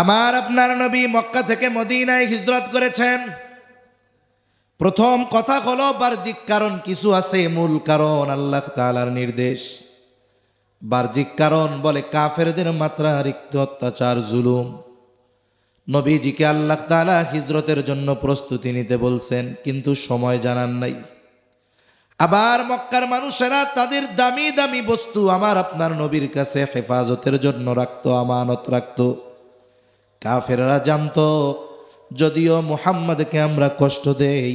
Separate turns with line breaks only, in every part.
আমার আপনার নবী মক্কা থেকে মদিনায় হিজরত করেছেন। প্রথম কথা হলো বাহ্যিক কারণ কিছু আছে, মূল কারণ আল্লাহ তাআলার নির্দেশ। বাহ্যিক কারণ বলে কাফেরদের মাত্রাতিরিক্ত অত্যাচার, জুলুম। নবীজিকে আল্লাহ তাআলা হিজরতের জন্য প্রস্তুতি নিতে বলছেন, কিন্তু সময় জানান নাই। আবার মক্কার মানুষেরা তাদের দামি দামি বস্তু আমার আপনার নবীর কাছে হেফাজতের জন্য রাখতো, আমানত রাখতো। কাফেররা জানতো যদিও মুহাম্মদকে আমরা কষ্ট দেই,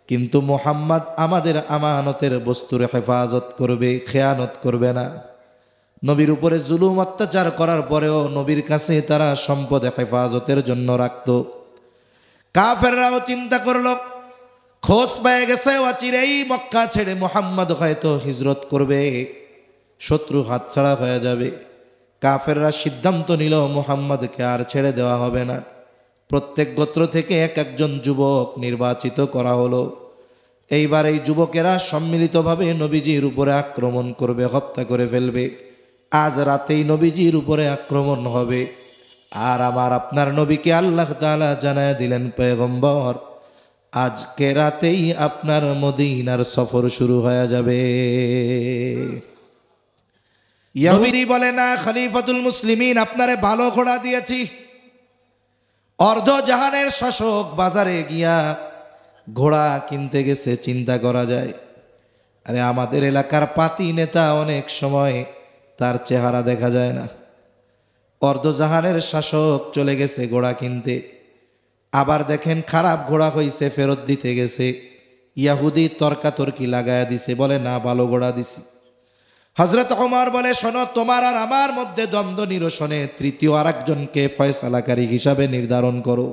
কিন্তু মুহাম্মদ আমাদের আমানতের বস্তুর হেফাজত করবে, খেয়ানত করবে না। নবীর উপরে জুলুম অত্যাচার করার পরেও নবীর কাছে তারা সম্পদ হেফাজতের জন্য রাখত। কাফেররাও চিন্তা করল, খোঁজ পেয়ে গেছে অচিরেই মক্কা ছেড়ে মুহাম্মদ হয়তো হিজরত করবে, শত্রু হাতছাড়া হয়ে যাবে। কাফেররা সিদ্ধান্ত নিল মুহাম্মদকে আর ছেড়ে দেওয়া হবে না। প্রত্যেক গোত্র থেকে এক একজন যুবক নির্বাচিত করা হলো। এইবার এই যুবকেরা সম্মিলিতভাবে নবীজির উপরে আক্রমণ করবে, হত্যা করে ফেলবে। আজ রাতেই নবীজির উপরে আক্রমণ হবে। আর আমার আপনার নবীকে আল্লাহ তাআলা জানায় দিলেন, পয়গম্বর আজকে রাতেই আপনার মদিনার সফর শুরু হয়ে যাবে। ইহুদি বলে, না খলিফাতুল মুসলিমিন, আপনারে ভালো ঘোড়া দিয়েছি। অর্ধ জাহানের শাসক বাজারে গিয়া ঘোড়া কিনতে গেছে, চিন্তা করা যায়। আরে আমাদের এলাকার পাতি নেতা অনেক সময় তার চেহারা দেখা যায় না। অর্ধজাহানের শাসক চলে গেছে ঘোড়া কিনতে। আবার দেখেন খারাপ ঘোড়া হইছে, ফেরত দিতে গেছে। ইয়াহুদি তর্কাতর্কি লাগায়া দিছে, বলে না ভালো ঘোড়া দিছি। হযরত ওমর বলে, শোনো, তোমার আর আমার মধ্যে দ্বন্দ্ব নিরসনে তৃতীয় আরেকজনকে ফয়সালাকারী হিসাবে নির্ধারণ করো।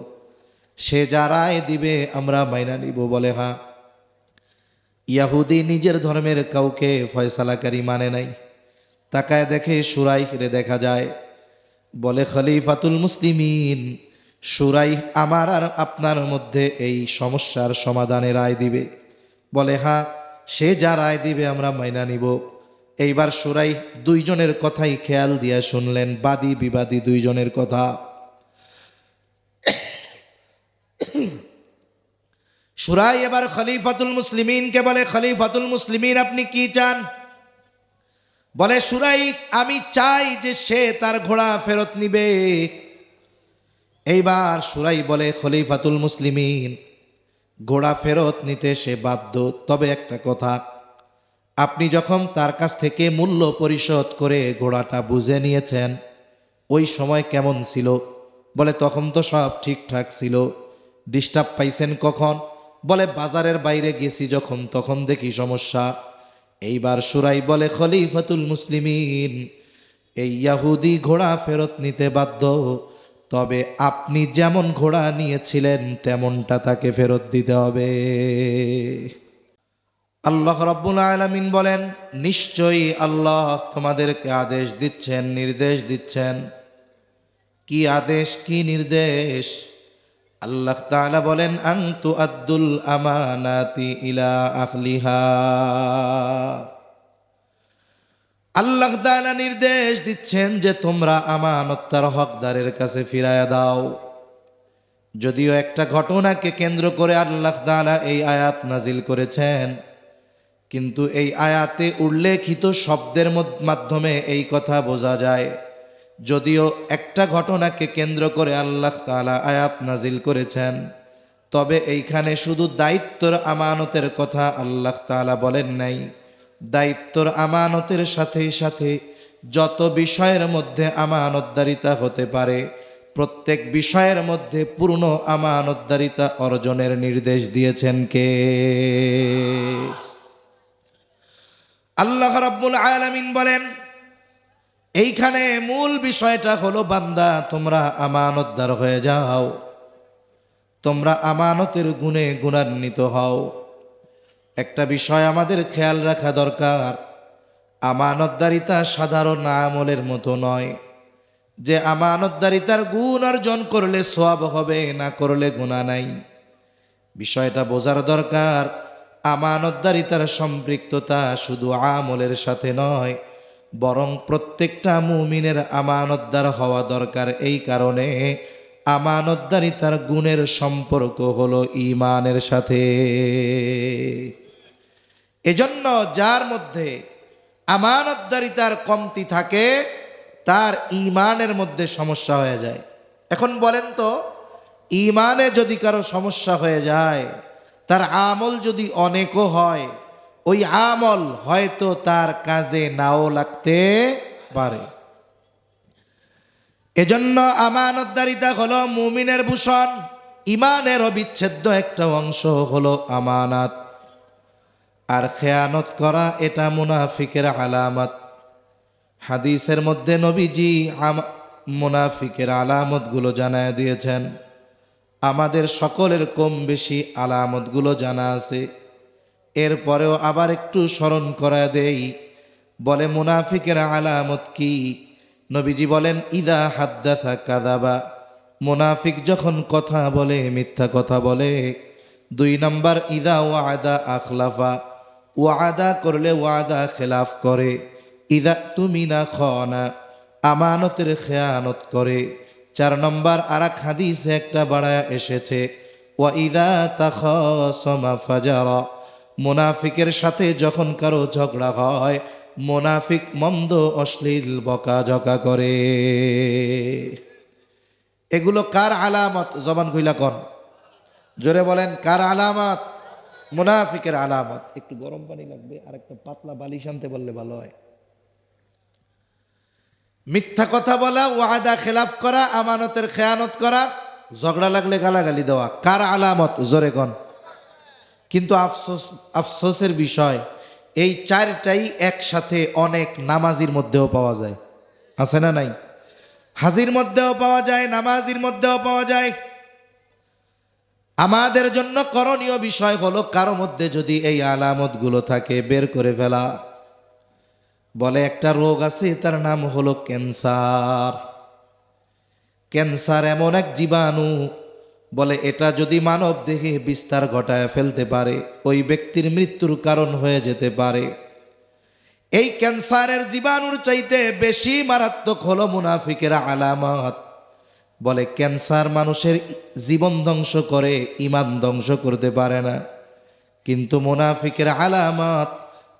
সে যা রায় দিবে আমরা মাইনা নিব। বলে হ্যাঁ। ইয়াহুদি নিজের ধর্মের কাউকে ফয়সালাকারী মানে নাই। তাকায় দেখে সুরাইহরে দেখা যায়। বলে, খলিফাতুল মুসলিমিন সুরাইহ আমার আর আপনার মধ্যে এই সমস্যার সমাধানে রায় দিবে। বলে হ্যাঁ, সে যা রায় দিবে আমরা মাইনা নিব। এইবার সুরাইহ দুইজনের কথাই খেয়াল দিয়া শুনলেন, বাদী বিবাদী দুইজনের কথা। সুরাই এবার খলিফাতুল মুসলিমিনকে বলে, খলিফাতুল মুসলিমিন আপনি কি চান? বলে সুরাই, আমি চাই যে সে তার ঘোড়া ফেরত নিবে। এইবার সুরাই বলে, খলিফাতুল মুসলিমিন ঘোড়া ফেরত নিতে সে বাধ্য, তবে একটা কথা, আপনি যখন তার কাছ থেকে মূল্য পরিশোধ করে ঘোড়াটা বুঝে নিয়েছেন, ওই সময় কেমন ছিল? বলে তখন তো সব ঠিকঠাক ছিল। ডিস্টার্ব পাইছেন কখন? বলে বাজারের বাইরে গেছি যখন, তখন দেখি সমস্যা। এইবার সুরাই বলে, খলিফাতুল মুসলিমিন এই ইয়াহুদি ঘোড়া ফেরত নিতে বাধ্য, তবে আপনি যেমন ঘোড়া নিয়েছিলেন তেমনটা তাকে ফেরত দিতে হবে। আল্লাহ রাব্বুল আলামিন বলেন, নিশ্চয়ই আল্লাহ তোমাদেরকে আদেশ দিচ্ছেন, নির্দেশ দিচ্ছেন। কি আদেশ, কি নির্দেশ? আল্লাহ তাআলা বলেন, আনতু আদ্দুল আমানাতি ইলা আহলিহা। আল্লাহ তাআলা নির্দেশ দিচ্ছেন যে তোমরা আমানত তার হকদারের কাছে ফিরায়া দাও। যদিও একটা ঘটনাকে কেন্দ্র করে আল্লাহ তাআলা এই আয়াত নাজিল করেছেন, কিন্তু এই আয়াতে উল্লেখিত শব্দের মাধ্যমে এই কথা বোঝা যায়, যদিও একটা ঘটনাকে কেন্দ্র করে আল্লাহ তাআলা আয়াত নাজিল করেছেন, তবে এইখানে শুধু দায়িত্বর আমানতের কথা আল্লাহ তাআলা বলেন নাই। দায়িত্বর আমানতের সাথে সাথে যত বিষয়ের মধ্যে আমানতদারিতা হতে পারে, প্রত্যেক বিষয়ের মধ্যে পূর্ণ আমানতদারিতা অর্জনের নির্দেশ দিয়েছেন কে? আল্লাহ রাব্বুল আলামিন বলেন, এইখানে মূল বিষয়টা হলো, বান্দা তোমরা আমানতদার হয়ে যাও, তোমরা আমানতের গুণে গুণান্বিত হও। একটা বিষয় আমাদের খেয়াল রাখা দরকার, আমানতদারিতা সাধারণ আমলের মতো নয় যে আমানতদারিতার গুণ অর্জন করলে সওয়াব হবে, না করলে গুনাহ নাই। বিষয়টা বোঝার দরকার, আমানতদারিতার সম্পৃক্ততা শুধু আমলের সাথে নয়, বরং প্রত্যেকটা মুমিনের আমানতদার হওয়া দরকার। এই কারণে আমানতদারিতার গুণের সম্পর্ক হলো ঈমানের সাথে। এজন্য যার মধ্যে আমানতদারিতার কমতি থাকে তার ঈমানের মধ্যে সমস্যা হয়ে যায়। এখন বলেন তো, ঈমানে যদি কারো সমস্যা হয়ে যায়, তার আমল যদি অনেকও হয়, ওই আমল হয়তো তার কাজে নাও লাগতে পারে। এজন্য আমানতদারিতা হলো মুমিনের ভূষণ। ঈমানের অবিচ্ছেদ্য একটা অংশ হলো আমানত। আর খেয়ানত করা এটা মুনাফিকের আলামত। হাদিসের মধ্যে নবীজি মুনাফিকের আলামতগুলো জানায় দিয়েছেন। আমাদের সকলের কম বেশি আলামতগুলো জানা আছে, এরপরেও আবার একটু স্মরণ করা দেই। বলে মুনাফিকের আলামত কি? নবীজি বলেন, ইদা হাদ্দাসা কাযাবা, মুনাফিক যখন কথা বলে মিথ্যা কথা বলে। 2 নম্বর, ইদা ওয়াদা আখলাফা, ওয়াদা করলে ওয়াদা খেলাফ করে। ইদা তুমিনা খানা, আমানতের খেয়ানত করে। 4 নম্বর, আর এক হাদিসে একটা বাড়ায় এসেছে, ওয়া ইদা তাখাসামা ফাজারা, মুনাফিকের সাথে যখন কারো ঝগড়া হয়, মুনাফিক মন্দ অশ্লীল বকাঝকা করে। এগুলো কার আলামত? জবান খুইলা কোন, জোরে বলেন, কার আলামত? মুনাফিকের আলামত। একটু গরম পানি লাগবে, আর একটা পাতলা বালিশ আনতে বললে ভালো হয়। মিথ্যা কথা বলা, ওয়াদা খেলাফ করা, আমানতের খেয়ানত করা, ঝগড়া লাগলে গালাগালি দেওয়া, কার আলামত? জোরে কোন। কিন্তু আফসোসের বিষয়, এই 4টাই একসাথে অনেক নামাজির মধ্যেও পাওয়া যায়। আছে না নাই? হাজির মধ্যেও পাওয়া যায়, নামাজির মধ্যেও পাওয়া যায়। আমাদের জন্য করণীয় বিষয় হলো, কারো মধ্যে যদি এই আলামতগুলো থাকে বের করে ফেলা। বলে একটা রোগ আছে, তার নাম হলো ক্যান্সার। ক্যান্সার এমন এক জীবাণু, বলে এটা যদি মানব দেহে বিস্তার ঘটায় ফেলতে পারে, ওই ব্যক্তির মৃত্যুর কারণ হয়ে যেতে পারে। এই ক্যান্সারের জীবাণুর চাইতে বেশি মারাত্মক হলো মুনাফিকের আলামত। বলে ক্যান্সার মানুষের জীবন ধ্বংস করে, ঈমান ধ্বংস করতে পারে না। কিন্তু মুনাফিকের আলামত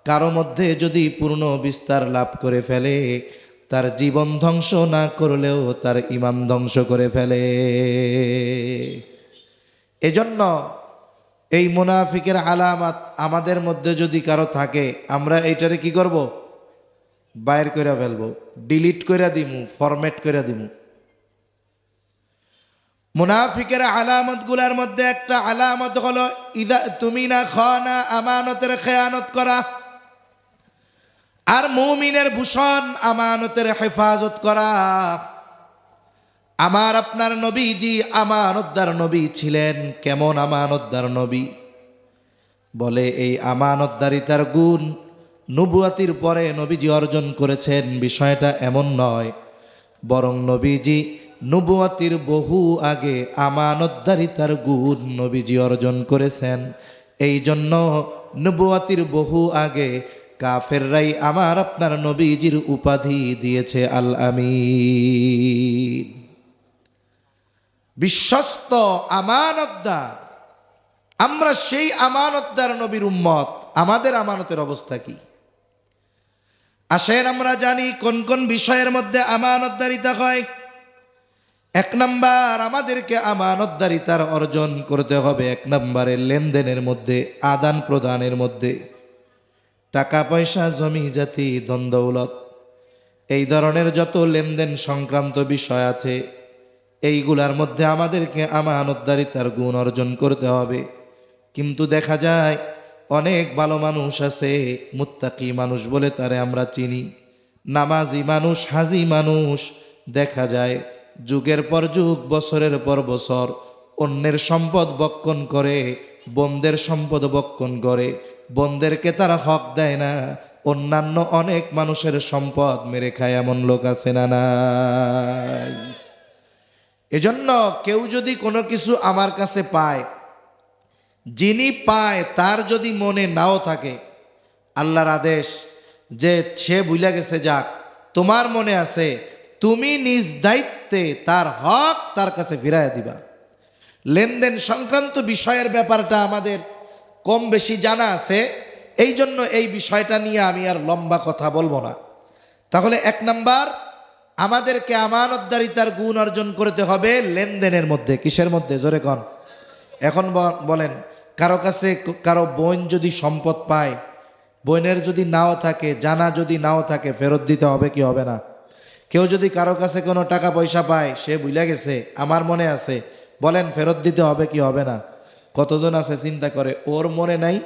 কারো মধ্যে যদি পূর্ণ বিস্তার লাভ করে ফেলে, তার জীবন ধ্বংস না করলেও তার ঈমান ধ্বংস করে ফেলে। এজন্য এই মুনাফিকের আলামত আমাদের মধ্যে যদি কারো থাকে, আমরা এইটারে কি করব? বাইর করে ফেলবো, ডিলিট করে দিমু, ফরম্যাট করে দিমু। মুনাফিকের আলামত গুলার মধ্যে একটা আলামত হলো ইদা তুমিনা খানা, আমানতের খেয়ানত করা। আর মুমিনের ভূষণ আমানতের হেফাজত করা। আমার আপনার নবীজি আমানতদার নবী ছিলেন। কেমন আমানতদার নবী? বলে এই আমানতদারিতার গুণ নবুয়াতির পরে নবীজি অর্জন করেছেন, বিষয়টা এমন নয়। বরং নবীজি নবুয়াতির বহু আগে আমানতদারিতার গুণ নবীজি অর্জন করেছেন। এই জন্য নবুয়াতির বহু আগে কাফেররাই আমার আপনার নবীজির উপাধি দিয়েছে আল আমিন, বিশ্বস্ত আমানতদার। আমরা সেই আমানতদার নবীর উম্মত। আমাদের আমানতের অবস্থা কি? আসেন আমরা জানি কোন কোন বিষয়ের মধ্যে আমানতদারিতা হয়। 1 নম্বর, আমাদেরকে আমানতদারিতার অর্জন করতে হবে 1 নম্বরে লেনদেনের মধ্যে, আদান প্রদানের মধ্যে। টাকা পয়সা, জমি জাতি, ধন দৌলত, এই ধরনের যত লেনদেন সংক্রান্ত বিষয় আছে, এইগুলার মধ্যে আমাদেরকে আমানতদারিতার গুণ অর্জন করতে হবে। কিন্তু দেখা যায় অনেক ভালো মানুষ আছে, মুত্তাকি মানুষ বলে তারে আমরা চিনি, নামাজি মানুষ, হাজি মানুষ, দেখা যায় যুগের পর যুগ, বছরের পর বছর অন্যের সম্পদ বক্ষণ করে, বন্দের সম্পদ বক্ষণ করে, বন্দেরকে তারা হক দেয় না। অন্যান্য অনেক মানুষের সম্পদ মেরে খায়, এমন লোক আছে না নাই? এজন্য কেউ যদি কোনো কিছু আমার কাছে পায়, যিনি পায় তার যদি মনে নাও থাকে, আল্লাহর আদেশ যে সে ভুলে গেছে, যাক তোমার মনে আছে, তুমি নিজ দায়িত্বে তার হক তার কাছে ফিরাইয়া দিবা। লেনদেন সংক্রান্ত বিষয়ের ব্যাপারটা আমাদের কম বেশি জানা আছে, এই জন্য এই বিষয়টা নিয়ে আমি আর লম্বা কথা বলবো না। তাহলে 1 নাম্বার, আমাদেরকে আমানতদারিতার গুণ অর্জন করতে হবে লেনদেনের মধ্যে। কিসের মধ্যে? জোরে কন। এখন বলেন, কারো কাছে কারো বোন যদি সম্পদ পায়, বোনের যদি নাও থাকে, জানা যদি নাও থাকে, ফেরত দিতে হবে কি হবে না? কেউ যদি কারো কাছে কোনো টাকা পয়সা পায়, সে ভুলে গেছে, আমার মনে আছে, বলেন ফেরত দিতে হবে কি হবে না? কতজন আছে চিন্তা করে ওর মনে নাই,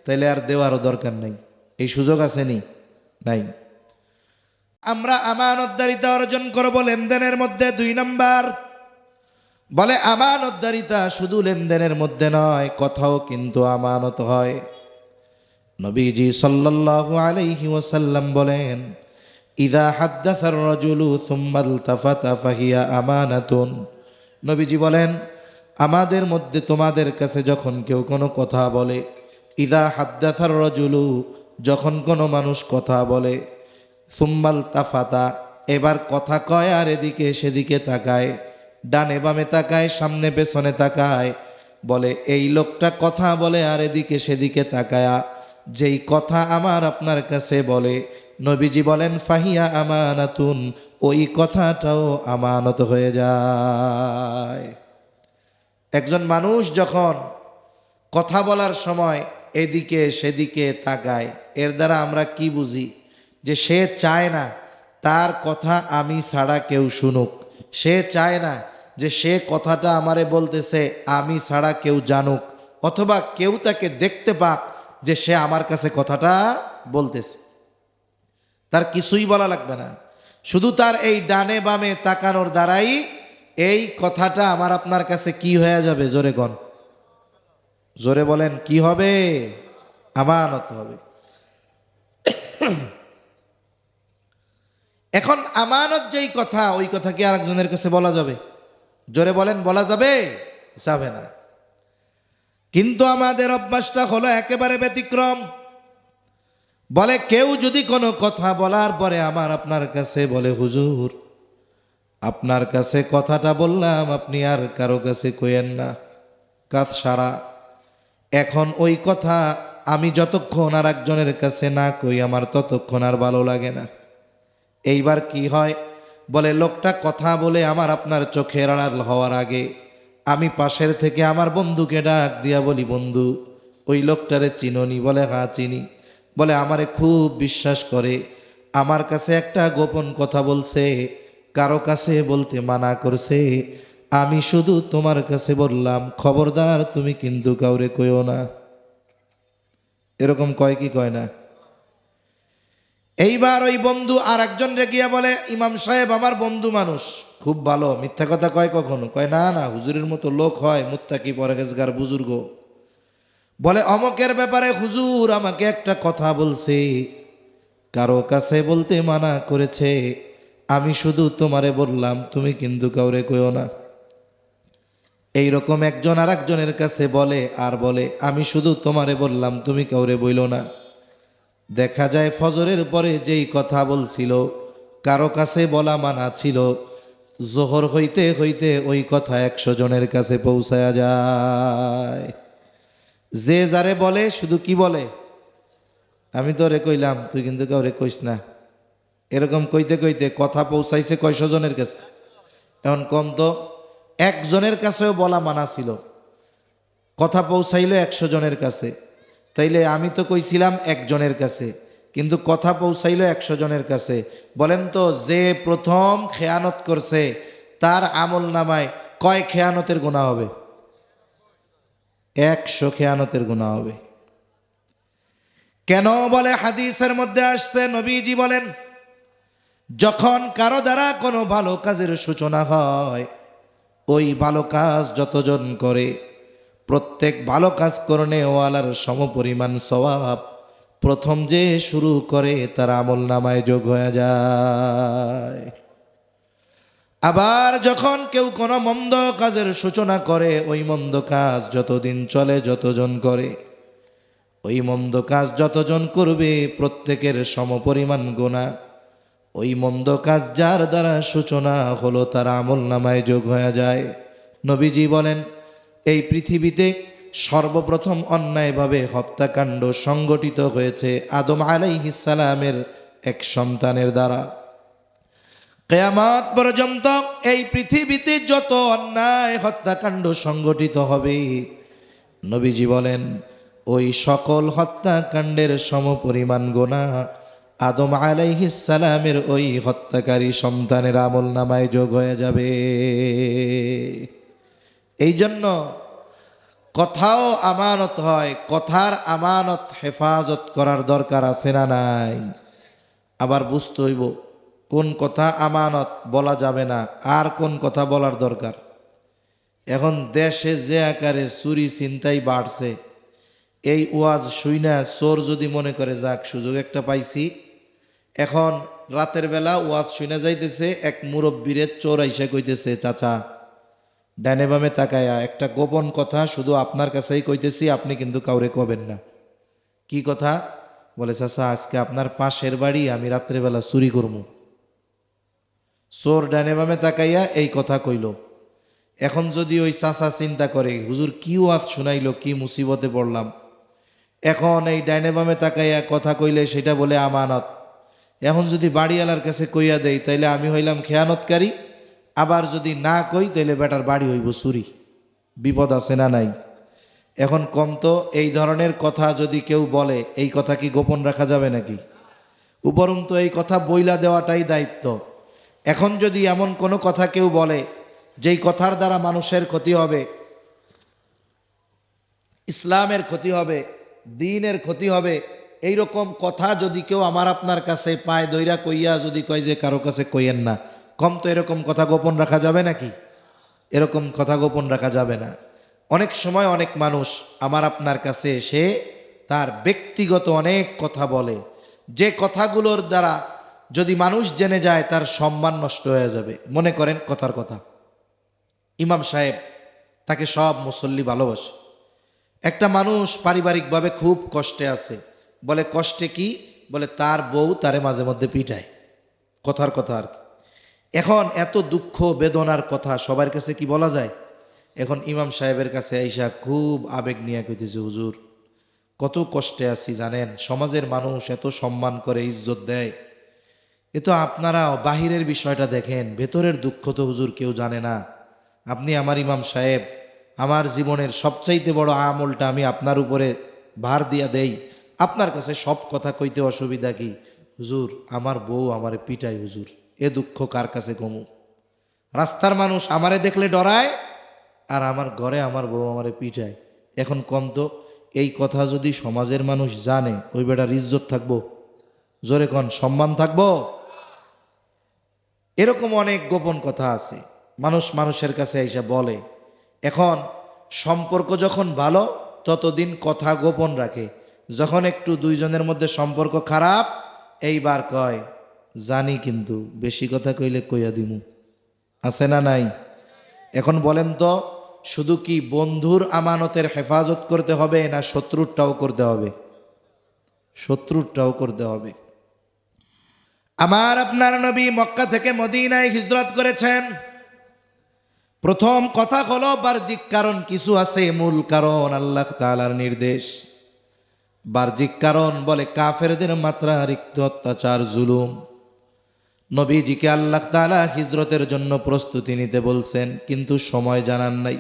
তাইলে আর দেওয়ারও দরকার নাই, এই সুযোগ আছে নি? নাই। আমরা আমানতদারিতা অর্জন করব লেনদেনের মধ্যে। 2 নাম্বার, বলে আমানতদারিতা শুধু লেনদেনের মধ্যে নয়, কথাও কিন্তু আমানত হয়। নবীজি সাল্লাল্লাহু আলাইহি ওয়াসাল্লাম বলেন, ইযা হাদ্দাসার রাজুলু সুম্মা ইলতাফাতা ফাহিয়া আমানাতুন। নবীজি বলেন, আমাদের মধ্যে তোমাদের কাছে যখন কেউ কোনো কথা বলে, ইযা হাদ্দাসার রাজুলু, যখন কোনো মানুষ কথা বলে, সুম্মা ইলতাফাতা, এবার কথা কয় আর এদিকে সেদিকে তাকায়, ডানে বামে তাকায়, সামনে পেছনে তাকায়, বলে এই লোকটা কথা বলে আর এদিকে সেদিকে তাকায়া যেই কথা আমার আপনার কাছে বলে, নবীজি বলেন ফাহিয়া আমানাতুন, ওই কথাটাও আমানত হয়ে যায়। একজন মানুষ যখন কথা বলার সময় এদিকে সেদিকে তাকায়, এর দ্বারা আমরা কি বুঝি? যে সে চায় না তার কথা আমি ছাড়া কেউ শুনুক, সে চায় না যে সে কথাটা আমারে বলতেছে আমি ছাড়া কেউ জানুক, অথবা কেউ তাকে দেখতে পাক যে সে আমার কাছে কথাটা বলতেছে। তার কিছুই বলা লাগবে না, শুধু তার এই ডানে বামে তাকানোর দ্বারাই এই কথাটা আমার আপনার কাছে কি হয়ে যাবে? জোরে গণ, জোরে বলেন, কি হবে? আমানত হবে। এখন আমানত যেই কথা, ওই কথা কি আরেকজনের কাছে বলা যাবে? জোরে বলেন, বলা যাবে? যাবে না। কিন্তু আমাদের অভ্যাসটা হলো একেবারে ব্যতিক্রম। বলে কেউ যদি কোনো কথা বলার পরে আমার আপনার কাছে বলে, হুজুর আপনার কাছে কথাটা বললাম, আপনি আর কারো কাছে কইেন না, কাজ সারা। এখন ওই কথা আমি যতক্ষণ আর একজনের কাছে না কই, আমার ততক্ষণ আর ভালো লাগে না। এইবার কি হয়? বলে লোকটা কথা বলে আমার আপনার চোখের আড়াল হওয়ার আগে আমি পাশের থেকে আমার বন্ধুকে ডাক দিয়া বলি, বন্ধু ওই লোকটারে চিনোনি? বলে হ্যাঁ চিনি। বলে আমারে খুব বিশ্বাস করে, আমার কাছে একটা গোপন কথা বলছে, কারো কাছে বলতে মানা করছে, আমি শুধু তোমার কাছে বললাম, খবরদার তুমি কিন্তু কাউরে কইও না। এরকম কয় কি কয় না? এইবার ওই বন্ধু আর একজন রেগিয়া বলে, ইমাম সাহেব আমার বন্ধু মানুষ, খুব ভালো, মিথ্যা কথা কয় কখনো? কয় না না, হুজুরের মতো লোক হয়, মুত্তাকি পরহেজগার বুজুর্গ। বলে অমকের ব্যাপারে হুজুর আমাকে একটা কথা বলছে, কারো কাছে বলতে মানা করেছে, আমি শুধু তোমারে বললাম, তুমি কিন্তু কাউরে কইও না। এইরকম একজন আর একজনের কাছে বলে আর বলে, আমি শুধু তোমারে বললাম, তুমি কাউরে বইল না। দেখা যায় ফজরের পরে যেই কথা বলছিল, কারো কাছে বলা মানা ছিল, জোহর হইতে হইতে ওই কথা 100 জনের কাছে পৌঁছায়া যায়। যে যারে বলে শুধু কি বলে, আমি তোরে কইলাম, তুই কিন্তু কাউরে কইস না। এরকম কইতে কইতে কথা পৌঁছাইছে কয়শো জনের কাছে? এখন কম তো, 1 জনের কাছেও বলা মানা ছিল, কথা পৌঁছাইলো 100 জনের কাছে। তাইলে আমি তো কইছিলাম 1 জনের কাছে, কিন্তু কথা পৌঁছাইলো 100 জনের কাছে। বলেন তো, যে প্রথম খেয়ানত করছে তার আমল নামায় কয় খেয়ানতের গুনাহ হবে? 100 খেয়ানতের গুনাহ হবে। কেন? বলে হাদিসের মধ্যে আসছে, নবীজি বলেন যখন কারো দ্বারা কোনো ভালো কাজের সূচনা হয়, ওই ভালো কাজ যতজন করে প্রত্যেক ভালো কাজ করনেওয়ালার সমপরিমাণ সওয়াব প্রথম যে শুরু করে তার আমল নামায় যোগ হয়ে যায়। আবার যখন কেউ কোনো মন্দ কাজের সূচনা করে, ওই মন্দ কাজ যতদিন চলে, যতজন করে, ওই মন্দ কাজ যতজন করবে প্রত্যেকের সমপরিমাণ গুনাহ। ওই মন্দ কাজ যার দ্বারা সূচনা হলো তার আমল নামায় যোগ হয়ে যায়। নবীজি বলেন, এই পৃথিবীতে সর্বপ্রথম অন্যায়ভাবে হত্যাকাণ্ড সংগঠিত হয়েছে আদম আলাইহিস সালামের এক সন্তানের দ্বারা। কিয়ামত পর্যন্ত এই পৃথিবীতে যত অন্যায় হত্যাকাণ্ড সংগঠিত হবে, নবীজি বলেন ওই সকল হত্যাকাণ্ডের সমপরিমাণ গুনাহ আদম আলাইহিস সালামের ওই হত্যাকারী সন্তানের আমল নামায় যোগ হয়ে যাবে। এই জন্য কথাও আমানত হয়, কথার আমানত হেফাজত করার দরকার আছে না নাই? আবার বুঝতে হইব কোন কথা আমানত বলা যাবে না, আর কোন কথা বলার দরকার। এখন দেশে যে আকারে চুরি ছিনতাই বাড়ছে, এই ওয়াজ শুইনা চোর যদি মনে করে যাক সুযোগ একটা পাইছি, এখন রাতের বেলা ওয়াজ শুইনা যাইতেছে, এক মুরব্বীরে চোর আইসা কইতেছে, চাচা ডানে বামে তাকায়া একটা গোপন কথা শুধু আপনার কাছেই কইতেছি, আপনি কিন্তু কাউরে কবেন না। কি কথা? বলে, চাচা আজকে আপনার পাশের বাড়ি আমি রাত্রেবেলা চুরি করবো। চোর ডানে বামে তাকাইয়া এই কথা কইল। এখন যদি ওই চাচা চিন্তা করে, হুজুর কি ওয়াজ শুনাইলো, কি মুসিবতে পড়লাম। এখন এই ডাইনে বামে তাকাইয়া কথা কইলে সেটা বলে আমানত। এখন যদি বাড়িওয়ালার কাছে কইয়া দেই তাইলে আমি হইলাম খেয়ানতকারী, আবার যদি না কই তাইলে বেটার বাড়ি হইব চুরি। বিপদ আছে না নাই? এখন কম তো এই ধরনের কথা যদি কেউ বলে, এই কথা কি গোপন রাখা যাবে নাকি? উপরন্তু এই কথা বইলা দেওয়াটাই দায়িত্ব। এখন যদি এমন কোনো কথা কেউ বলে যেই কথার দ্বারা মানুষের ক্ষতি হবে, ইসলামের ক্ষতি হবে, দ্বীনের ক্ষতি হবে, এই রকম কথা যদি কেউ আমার আপনার কাছে পায় দইরা কইয়া যদি কয় যে কারো কাছে কইয়েন না, কম তো এরকম কথা গোপন রাখা যাবে নাকি? এরকম কথা গোপন রাখা যাবে না। অনেক সময় অনেক মানুষ আমার আপনার কাছে এসে তার ব্যক্তিগত অনেক কথা বলে, যে কথাগুলোর দ্বারা যদি মানুষ জেনে যায় তার সম্মান নষ্ট হয়ে যাবে। মনে করেন কথার কথা, ইমাম সাহেব, তাকে সব মুসল্লি ভালোবাসে। একটা মানুষ পারিবারিকভাবে খুব কষ্টে আছে। বলে কষ্টে কি? বলে তার বউ তারে মাঝে মধ্যে পিটায়। কথার কথা আর কি। এখন এত দুঃখ বেদনার কথা সবার কাছে কি বলা যায়? এখন ইমাম সাহেবের কাছে আইসা খুব আবেগ নিয়ে কইতেছে, হুজুর কত কষ্টে আছি জানেন, সমাজের মানুষ এত সম্মান করে, ইজ্জত দেয়। এ তো আপনারা বাহিরের বিষয়টা দেখেন, ভেতরের দুঃখ তো হুজুর কেউ জানে না। আপনি আমার ইমাম সাহেব, আমার জীবনের সবচাইতে বড় আমলটা আমি আপনার উপরে ভার দিয়া দেই, আপনার কাছে সব কথা কইতে অসুবিধা কি? হুজুর আমার বউ আমারে পিটাই, হুজুর এ দুঃখ কার কাছে কমু? রাস্তার মানুষ আমারে দেখলে ডরায়, আর আমার ঘরে আমার বউ আমারে পিটায়। এখন কম তো এই কথা যদি সমাজের মানুষ জানে, ওই বেটার ইজ্জত থাকবো? জোরে কন, সম্মান থাকবো? এরকম অনেক গোপন কথা আছে, মানুষ মানুষের কাছে এসে বলে। এখন সম্পর্ক যখন ভালো ততদিন কথা গোপন রাখে, যখন একটু দুইজনের মধ্যে সম্পর্ক খারাপ, এইবার কয় জানি কিন্তু বেশি কথা কইলে কইয়া দিমু। আছে না নাই? এখন বলেন তো, শুধু কি বন্ধুর আমানতের হেফাজত করতে হবে না শত্রুরটাও করতে হবে? শত্রুরটাও করতে হবে। আমার আপনার নবী মক্কা থেকে মদিনায় হিজরত করেছেন। প্রথম কথা হলো বাহ্যিক কারণ কিছু আছে, মূল কারণ আল্লাহ তাআলার নির্দেশ। বাহ্যিক কারণ বলে কাফেরদের মাত্রাতিরিক্ত অত্যাচার, জুলুম। নবীজিকে আল্লাহ তাআলা হিজরতের জন্য প্রস্তুতি নিতে বলছেন, কিন্তু সময় জানান নাই।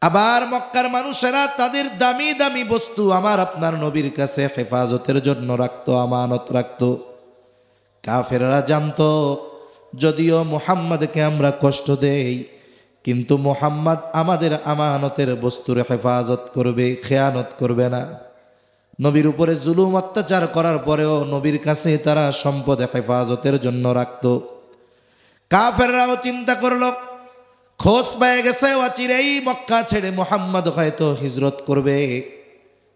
আবার মক্কার মানুষেরা তাদের দামি দামি বস্তু আমার আপনার নবীর কাছে হেফাজতের জন্য রাখতো, আমানত রাখতো। কাফেররা জানতো যদিও মুহাম্মদকে আমরা কষ্ট দেই, কিন্তু মুহাম্মদ আমাদের আমানতের বস্তুর হেফাজত করবে, খেয়ানত করবে না। নবীর উপরে জুলুম অত্যাচার করার পরেও নবীর কাছে তারা সম্পদ হেফাজতের জন্য রাখত। কাফেররাও চিন্তা করলো, খোঁজ পেয়ে গেছে অচিরেই মক্কা ছেড়ে মুহাম্মদ হয়তো হিজরত করবে,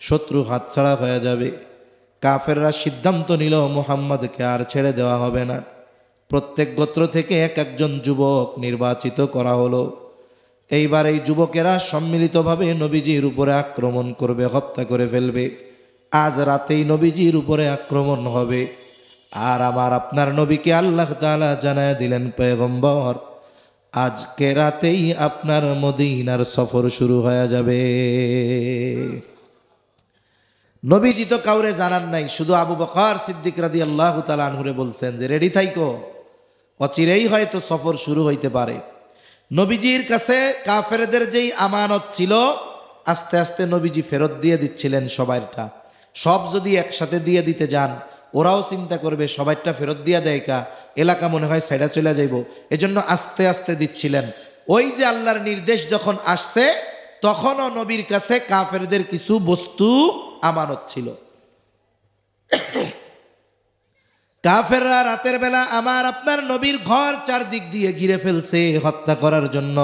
শত্রু হাতছাড়া হয়ে যাবে। কাফেররা সিদ্ধান্ত নিল মুহাম্মদকে আর ছেড়ে দেওয়া হবে না। প্রত্যেক গোত্র থেকে এক একজন যুবক নির্বাচিত করা হলো এইবার এই যুবকেরা সম্মিলিতভাবে নবীজির উপরে আক্রমণ করবে, হত্যা করে ফেলবে। আজ রাতেই নবীজির উপরে আক্রমণ হবে। আর আমার আপনার নবীকে আল্লাহ তাআলা জানায় দিলেন, পয়গম্বর আজকে রাতেই আপনার মদিনার সফর শুরু হয়ে যাবে। নবীজি তো কাউরে জানান নাই, শুধু আবু বকর সিদ্দিক রাদিয়াল্লাহু তাআলা আনহুরে বলছেন যে রেডি থাইকো, অচিরেই হয়তো সফর শুরু হইতে পারে। নবীজির কাছে কাফেরদের যেই আমানত ছিল আস্তে আস্তে নবীজি ফেরত দিয়ে দিচ্ছিলেন সবাইটা। সব যদি একসাথে দিয়ে দিতে যান ওরাও চিন্তা করবে সবাইটা ফেরত দিয়া দেয় কা, এলাকা মনে হয় সাইডা চলে যাইব, এজন্য আস্তে আস্তে দিচ্ছিলেন। ওই যে আল্লাহর নির্দেশ যখন আসছে তখনও নবীর কাছে কাফেরদের কিছু বস্তু আমানত ছিল। কাফেররা রাতের বেলা আমার আপনার নবীর ঘর চারদিক দিয়ে ঘিরে ফেলছে হত্যা করার জন্য।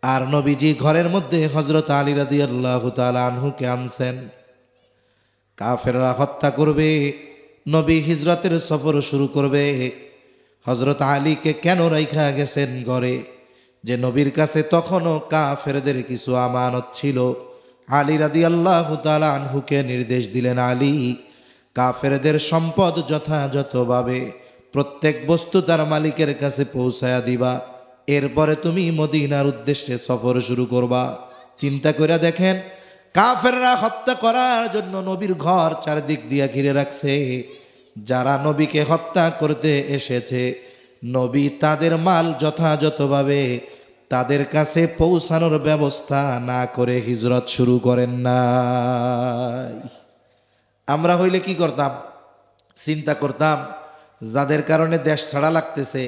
আর নবীজি ঘরের মধ্যে হযরত আলী রাদিয়াল্লাহু তাআলা আনহুকে আনছেন। কাফেররা হত্যা করবে, নবী হিজরতের সফর শুরু করবে। হযরত আলীকে কেন রাইখা গেছেন ঘরে? যে নবীর কাছে তখনও কাফেরদের কিছু আমানত ছিল। আলী রাদিয়াল্লাহু তাআলা আনহুকে নির্দেশ দিলেন, আলী কাফেরদের সম্পদ যথাযথভাবে প্রত্যেক বস্তু তার মালিকের কাছে পৌঁছায়া দিবা, এরপরে তুমি মদিনার উদ্দেশ্যে সফর শুরু করবা। চিন্তা করে দেখেন, কাফেররা হত্যা করার জন্য নবীর ঘর চারদিক দিয়ে ঘিরে রাখছে। যারা নবীকে হত্যা করতে এসেছে নবী তাদের মাল যথাযথভাবে তাদের কাছে পৌঁছানোর ব্যবস্থা না করে হিজরত শুরু করেন নাই। আমরা হইলে কি করতাম? চিন্তা করতাম যাদের কারণে দেশ ছাড়া লাগতেছে,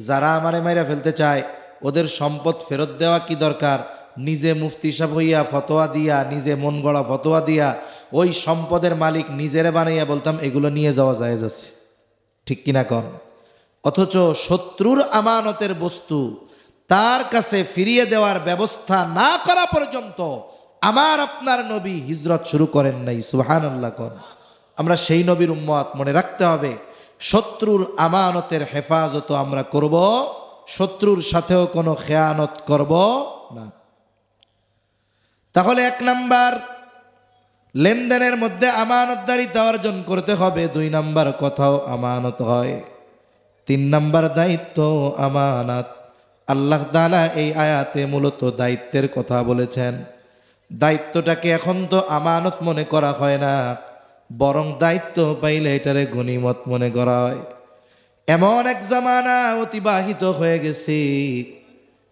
যারা আমারে মাইরা ফেলতে চায়, ওদের সম্পদ ফেরত দেওয়া কি দরকার? নিজে মুফতি সাহেব হইয়া ফতোয়া দিয়া, নিজে মন গড়া ফতোয়া দিয়া ওই সম্পদের মালিক নিজেরে বানাইয়া বলতাম এগুলো নিয়ে যাওয়া জায়েজ আছে, ঠিক কিনা কন? অথচ শত্রুর আমানতের বস্তু তার কাছে ফিরিয়ে দেওয়ার ব্যবস্থা না করা পর্যন্ত আমার আপনার নবী হিজরত শুরু করেন নাই। সুবহানাল্লাহ কন। আমরা সেই নবীর উম্মত, মনে রাখতে হবে শত্রুর আমানতের হেফাজত আমরা করব, শত্রুর সাথেও কোনো খেয়ানত করব না। তাহলে 1 নাম্বার লেনদেনের মধ্যে আমানতদারিতা অর্জন করতে হবে। 2 নাম্বার কথাও আমানত হয়। 3 নাম্বার দায়িত্ব আমানত। আল্লাহ তাআলা এই আয়াতে মূলত দায়িত্বের কথা বলেছেন। দায়িত্বটাকে এখন তো আমানত মনে করা হয় না, বরং দায়িত্ব পাইলে এটারে গনিমত মনে করা হয়। এমন এক জামানা অতিবাহিত হয়ে গেছে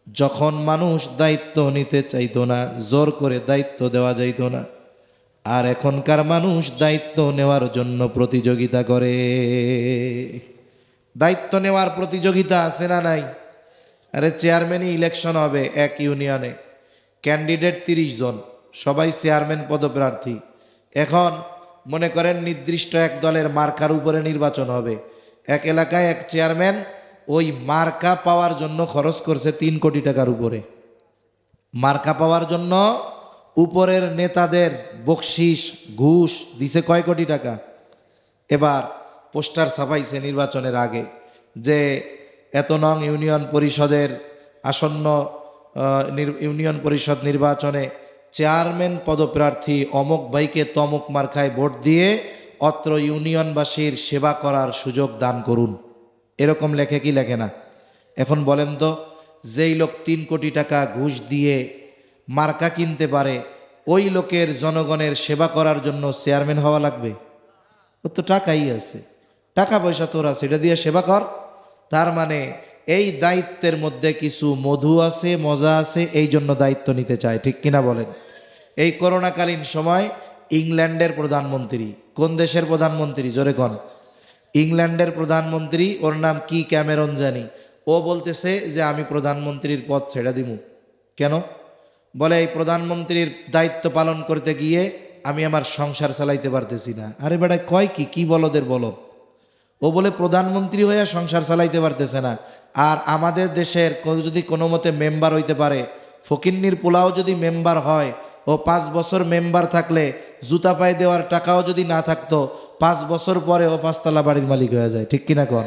যখন মানুষ দায়িত্ব নিতে চাইতো না, জোর করে দায়িত্ব দেওয়া যাইত না। আর এখনকার মানুষ দায়িত্ব নেওয়ার জন্য প্রতিযোগিতা করে। দায়িত্ব নেওয়ার প্রতিযোগিতা আছে না নাই? আরে চেয়ারম্যানই ইলেকশন হবে এক ইউনিয়নে, ক্যান্ডিডেট 30 জন, সবাই চেয়ারম্যান পদপ্রার্থী। এখন মনে করেন নির্দিষ্ট এক দলের মার্কার উপরে নির্বাচন হবে। এক এলাকায় এক চেয়ারম্যান ওই মার্কা পাওয়ার জন্য খরচ করছে 3 কোটি টাকার উপরে। মার্কা পাওয়ার জন্য উপরের নেতাদের বকশিস ঘুষ দিছে কয় কোটি টাকা। এবার পোস্টার ছাপাইছে নির্বাচনের আগে যে এত নং ইউনিয়ন পরিষদের আসন্ন ইউনিয়ন পরিষদ নির্বাচনে চেয়ারম্যান পদপ্রার্থী অমুক ভাইকে তমুক মার্কায় ভোট দিয়ে অত্র ইউনিয়নবাসীর সেবা করার সুযোগ দান করুন। এরকম লেখে কি লেখে না? এখন বলেন তো, যেই লোক 3 কোটি টাকা ঘুষ দিয়ে মার্কা কিনতে পারে ওই লোকের জনগণের সেবা করার জন্য চেয়ারম্যান হওয়া লাগবে? ওর তো টাকাই আছে, টাকা পয়সা তোর আছে, এটা দিয়ে সেবা কর। তার মানে এই দায়িত্বের মধ্যে কিছু মধু আছে, মজা আছে, এই জন্য দায়িত্ব নিতে চায়, ঠিক কিনা বলেন? এই করোনাকালীন সময় ইংল্যান্ডের প্রধানমন্ত্রী, কোন দেশের প্রধানমন্ত্রী জোরে কন? ইংল্যান্ডের প্রধানমন্ত্রী, ওর নাম কি ক্যামেরন জানি, ও বলতেছে যে আমি প্রধানমন্ত্রীর পদ ছেড়ে দিব। কেন? বলে এই প্রধানমন্ত্রীর দায়িত্ব পালন করতে গিয়ে আমি আমার সংসার চালাইতে পারতেছি না। আরে বেটা কয় কি বলদের বলদ। ও বলে প্রধানমন্ত্রী হয়ে সংসার চালাইতে পারতেছে না। আর আমাদের দেশের যদি কোনো মতে মেম্বার হইতে পারে, ফকিন্নির পোলাও যদি মেম্বার হয়, ও 5 বছর মেম্বার থাকলে জুতা পায়ে দেওয়ার টাকাও যদি না থাকতো 5 বছর পরে ও 5 তলা বাড়ির মালিক হয়ে যায়, ঠিক কিনা কন?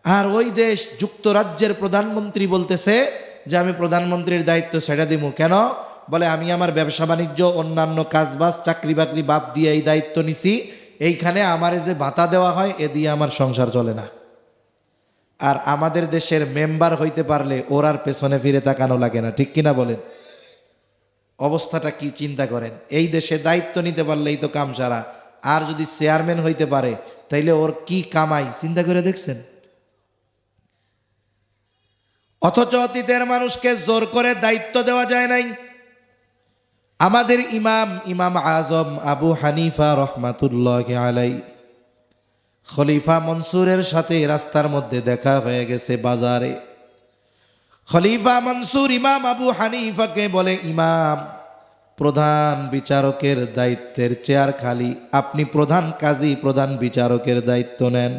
আর ওই দেশ যুক্তরাজ্যের প্রধানমন্ত্রী বলতেছে যে আমি প্রধানমন্ত্রীর দায়িত্ব ছেড়ে দিব। কেন? বলে আমি আমার ব্যবসা বাণিজ্য অন্যান্য কাজবাজ চাকরি বাকরি বাদ দিয়ে এই দায়িত্ব নিছি, এইখানে আমারে যে ভাতা দেওয়া হয় এ দিয়ে আমার সংসার চলে না। আর আমাদের দেশের মেম্বার হইতে পারলে ওর আর পেছনে ফিরে তাকানো লাগে না, ঠিক কিনা বলেন? অবস্থাটা কি চিন্তা করেন। এই দেশে দায়িত্ব নিতে পারলেই তো কাম সারা। আর যদি চেয়ারম্যান হইতে পারে তাইলে ওর কি কামাই চিন্তা করে দেখছেন? অথচ অতীতের মানুষকে জোর করে দায়িত্ব দেওয়া যায় নাই। আমাদের ইমাম আজম আবু হানিফা রহমাতুল্লাহ আলাই, খলিফা মনসুরের সাথে রাস্তার মধ্যে দেখা হয়ে গেছে বাজারে। খলিফা মনসুর ইমাম আবু হানিফাকে বলে, ইমাম, প্রধান বিচারকের দায়িত্বের চেয়ার খালি, আপনি প্রধান কাজী প্রধান বিচারকের দায়িত্ব নেন।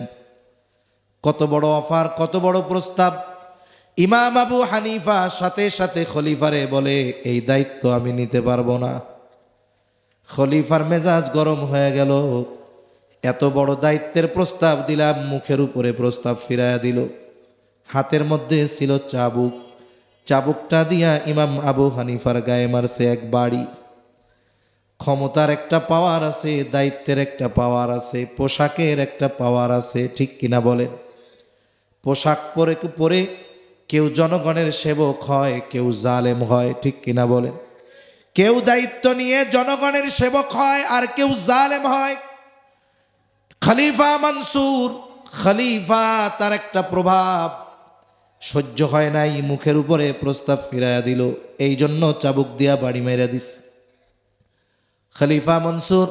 কত বড় অফার, কত বড় প্রস্তাব! ইমাম আবু হানিফা সাথে সাথে খলিফারে বলে, এই দায়িত্ব আমি নিতে পারবো না। খলিফার মেজাজ গরম হয়ে গেল। এত বড় দায়িত্বের প্রস্তাব দিলাম, মুখের উপরে প্রস্তাব ফিরাইয়া দিল। হাতের মধ্যে ছিল চাবুক, চাবুকটা দিয়া ইমাম আবু হানিফার গায়ে মারছে এক বাড়ি। ক্ষমতার একটা পাওয়ার আছে, দায়িত্বের একটা পাওয়ার আছে, পোশাকের একটা পাওয়ার আছে, ঠিক কিনা বলেন? পোশাক পরে পরে কেউ জনগণের সেবক হয়, কেউ জালেম হয়, ঠিক কিনা বলেন? কেউ দায়িত্ব নিয়ে জনগণের সেবক হয় আর কেউ জালেম হয়। খলিফা মনসুর, খলিফা তার একটা প্রভাব সহ্য হয় নাই, মুখের উপরে প্রস্তাব ফিরাইয়া দিল। এই জন্য চাবুক দিয়া বাড়ি মেরে দিস। খলিফা মনসুর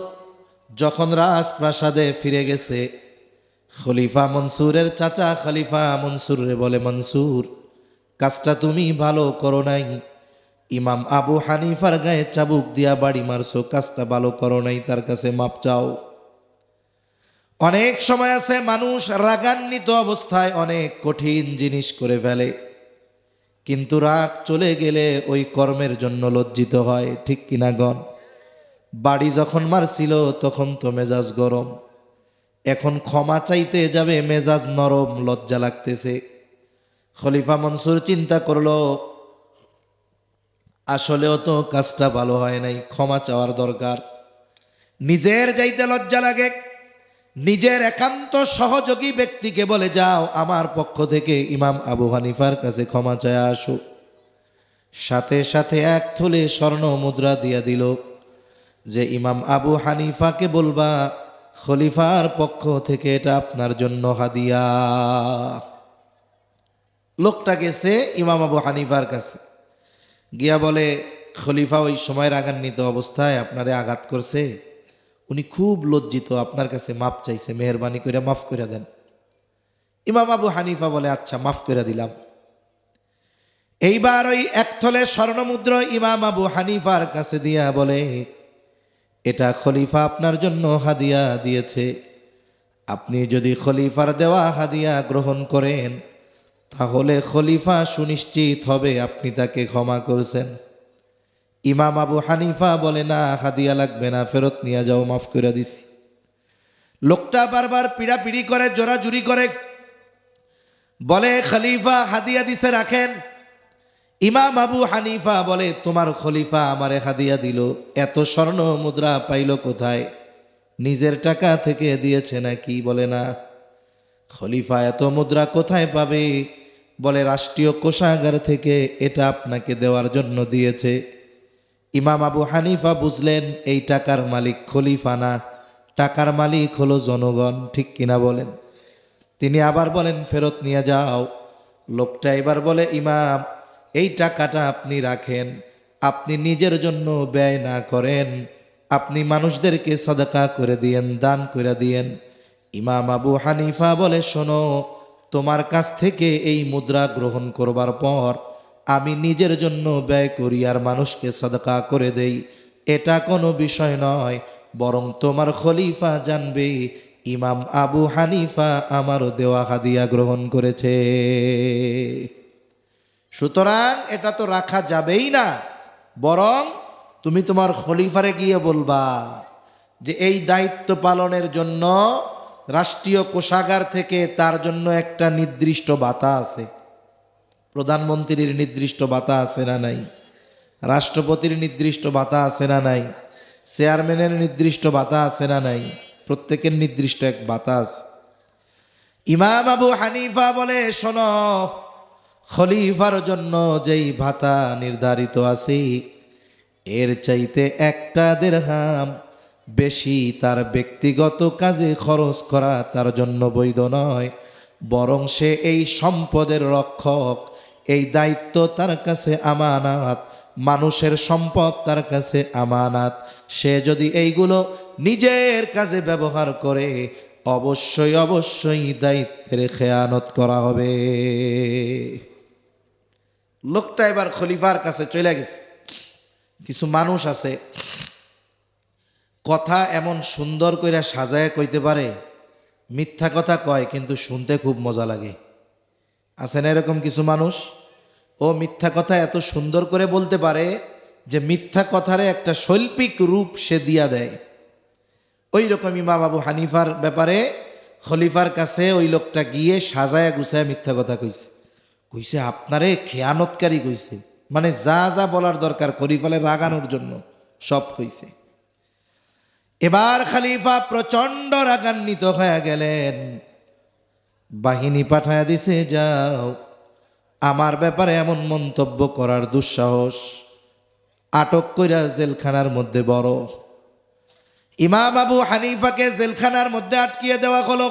যখন রাজপ্রাসাদে ফিরে গেছে, খলিফা মনসুরের চাচা খলিফা মনসুরে বলে, মনসুর, কাজটা তুমি ভালো করো নাই। ইমাম আবু হানিফার গায়ে চাবুক দিয়া বাড়ি মারছো, কাজটা ভালো করো নাই, তার কাছে মাপ চাও। অনেক সময় আছে মানুষ রাগান্বিত অবস্থায় অনেক কঠিন জিনিস করে ফেলে, কিন্তু রাগ চলে গেলে ওই কর্মের জন্য লজ্জিত হয়, ঠিক কিনা গণ? বাড়ি যখন মারছিল তখন তো মেজাজ গরম, এখন ক্ষমা চাইতে যাবে মেজাজ নরম, লজ্জা লাগতেছে। খলিফা মনসুর চিন্তা করলো, আসলেও তো কাজটা ভালো হয় নাই, ক্ষমা চাওয়ার দরকার। নিজের যাইতে লজ্জা লাগে, নিজের একান্ত সহযোগী ব্যক্তিকে বলে, যাও আমার পক্ষ থেকে ইমাম আবু হানিফার কাছে ক্ষমা চায় আসো। সাথে সাথে এক থলে স্বর্ণ মুদ্রা দিয়া দিল, যে ইমাম আবু হানিফাকে বলবা খলিফার পক্ষ থেকে এটা আপনার জন্য হাদিয়া। লোকটা গেছে ইমাম আবু হানিফার কাছে, গিয়া বলে, খলিফা ওই সময় রাগান্বিত অবস্থায় আপনারে আঘাত করছে, উনি খুব লজ্জিত, আপনার কাছে মাপ চাইছে, মেহরবানি করে মাফ করে দেন। ইমাম আবু হানিফা বলে, আচ্ছা মাফ করে দিলাম। এইবার ওই এক থলে স্বর্ণমুদ্র ইমাম আবু হানিফার কাছে দিয়া বলে, এটা খলিফা আপনার জন্য হাদিয়া দিয়েছে, আপনি যদি খলিফার দেওয়া হাদিয়া গ্রহণ করেন তাহলে খলিফা সুনিশ্চিত হবে আপনি তাকে ক্ষমা করছেন। ইমাম আবু হানিফা বলে, না, হাদিয়া লাগবে না, ফেরত নিয়ে যাও, মাফ করে দিছি। লোকটা বারবার পিড়াপিড়ি করে, জোরাজুরি করে, বলে, খলিফা হাদিয়া দিছে, রাখেন। ইমাম আবু হানিফা বলে, তোমার খলিফা আমারে হাদিয়া দিল, এত স্বর্ণ মুদ্রা পাইল কোথায়? নিজের টাকা থেকে দিয়েছে নাকি? বলে, না। খলিফা এত মুদ্রা কোথায় পাবে? বলে, রাষ্ট্রীয় কোষাগার থেকে এটা আপনাকে দেওয়ার জন্য দিয়েছে। ইমাম আবু হানিফা বুঝলেন এই টাকার মালিক খলিফা না, টাকার মালিক হলো জনগণ, ঠিক কিনা বলেন? তিনি আবার বলেন, ফেরত নিয়ে যাও। লোকটা এবার বলে, ইমাম, এই টাকাটা আপনি রাখেন, আপনি নিজের জন্য ব্যয় না করেন, আপনি মানুষদেরকে সাদাকা করে দিয়েন, দান করে দিয়েন। ইমাম আবু হানিফা বলে, শোনো, তোমার কাছ থেকে এই মুদ্রা গ্রহণ করবার পর আমি নিজের জন্য ব্যয় করি আর মানুষকে সাদাকা করে দেই, এটা কোনো বিষয় নয়, বরং তোমার খলিফা জানবে ইমাম আবু হানিফা আমারও দেওয়া হাদিয়া গ্রহণ করেছে। সুতরাং এটা তো রাখা যাবেই না, বরং তুমি তোমার খলিফারে গিয়ে বলবা যে এই দায়িত্ব পালনের জন্য রাষ্ট্রীয় কোষাগার থেকে তার জন্য একটা নির্দিষ্ট ভাতা আছে, প্রধানমন্ত্রীর নির্দিষ্ট ভাতা আছে না নাই? রাষ্ট্রপতির নির্দিষ্ট ভাতা আছে না নাই? চেয়ারম্যানের নির্দিষ্ট ভাতা আছে না নাই? প্রত্যেকের নির্দিষ্ট এক ভাতা আছে। ইমাম আবু হানিফা বলে, শোনো, খলিফার জন্য যেই ভাতা নির্ধারিত আছে এর চাইতে একটা দিরহাম বেশি তার ব্যক্তিগত কাজে খরচ করা তার জন্য বৈধ নয়, বরং সে এই সম্পদের রক্ষক, এই দায়িত্ব তার কাছে আমানাত, মানুষের সম্পদ তার কাছে আমানাত। সে যদি এইগুলো নিজের কাজে ব্যবহার করে অবশ্যই অবশ্যই দায়িত্বের খেয়ানত করা হবে। লোকটা এবার খলিফার কাছে চলে গেছে। কিছু মানুষ আছে কথা এমন সুন্দর করে সাজায় কইতে পারে, মিথ্যা কথা কয় কিন্তু শুনতে খুব মজা লাগে। আছে না এরকম কিছু মানুষ? ও মিথ্যা কথা এত সুন্দর করে বলতে পারে যে মিথ্যা কথারে একটা শৈল্পিক রূপ সে দিয়া দেয়। ওই রকম ইমাম আবু হানিফার ব্যাপারে খলিফার কাছে ওই লোকটা গিয়ে সাজায় গুছায় মিথ্যা কথা কইছে। কইছে আপনারে খেয়ানতকারী কইছে, মানে যা যা বলার দরকার খলিফারে রাগানোর জন্য সব কইছে। এবার খলিফা প্রচন্ড রাগান্বিত হয়ে গেলেন, বাহিনী পাঠায় দিছে, যাও আমার ব্যাপারে এমন মন্তব্য করার দুঃসাহস, আটক কইরা জেলখানার মধ্যে বড়। ইমাম আবু হানিফাকে জেলখানার মধ্যে আটকিয়ে দেওয়া হলো।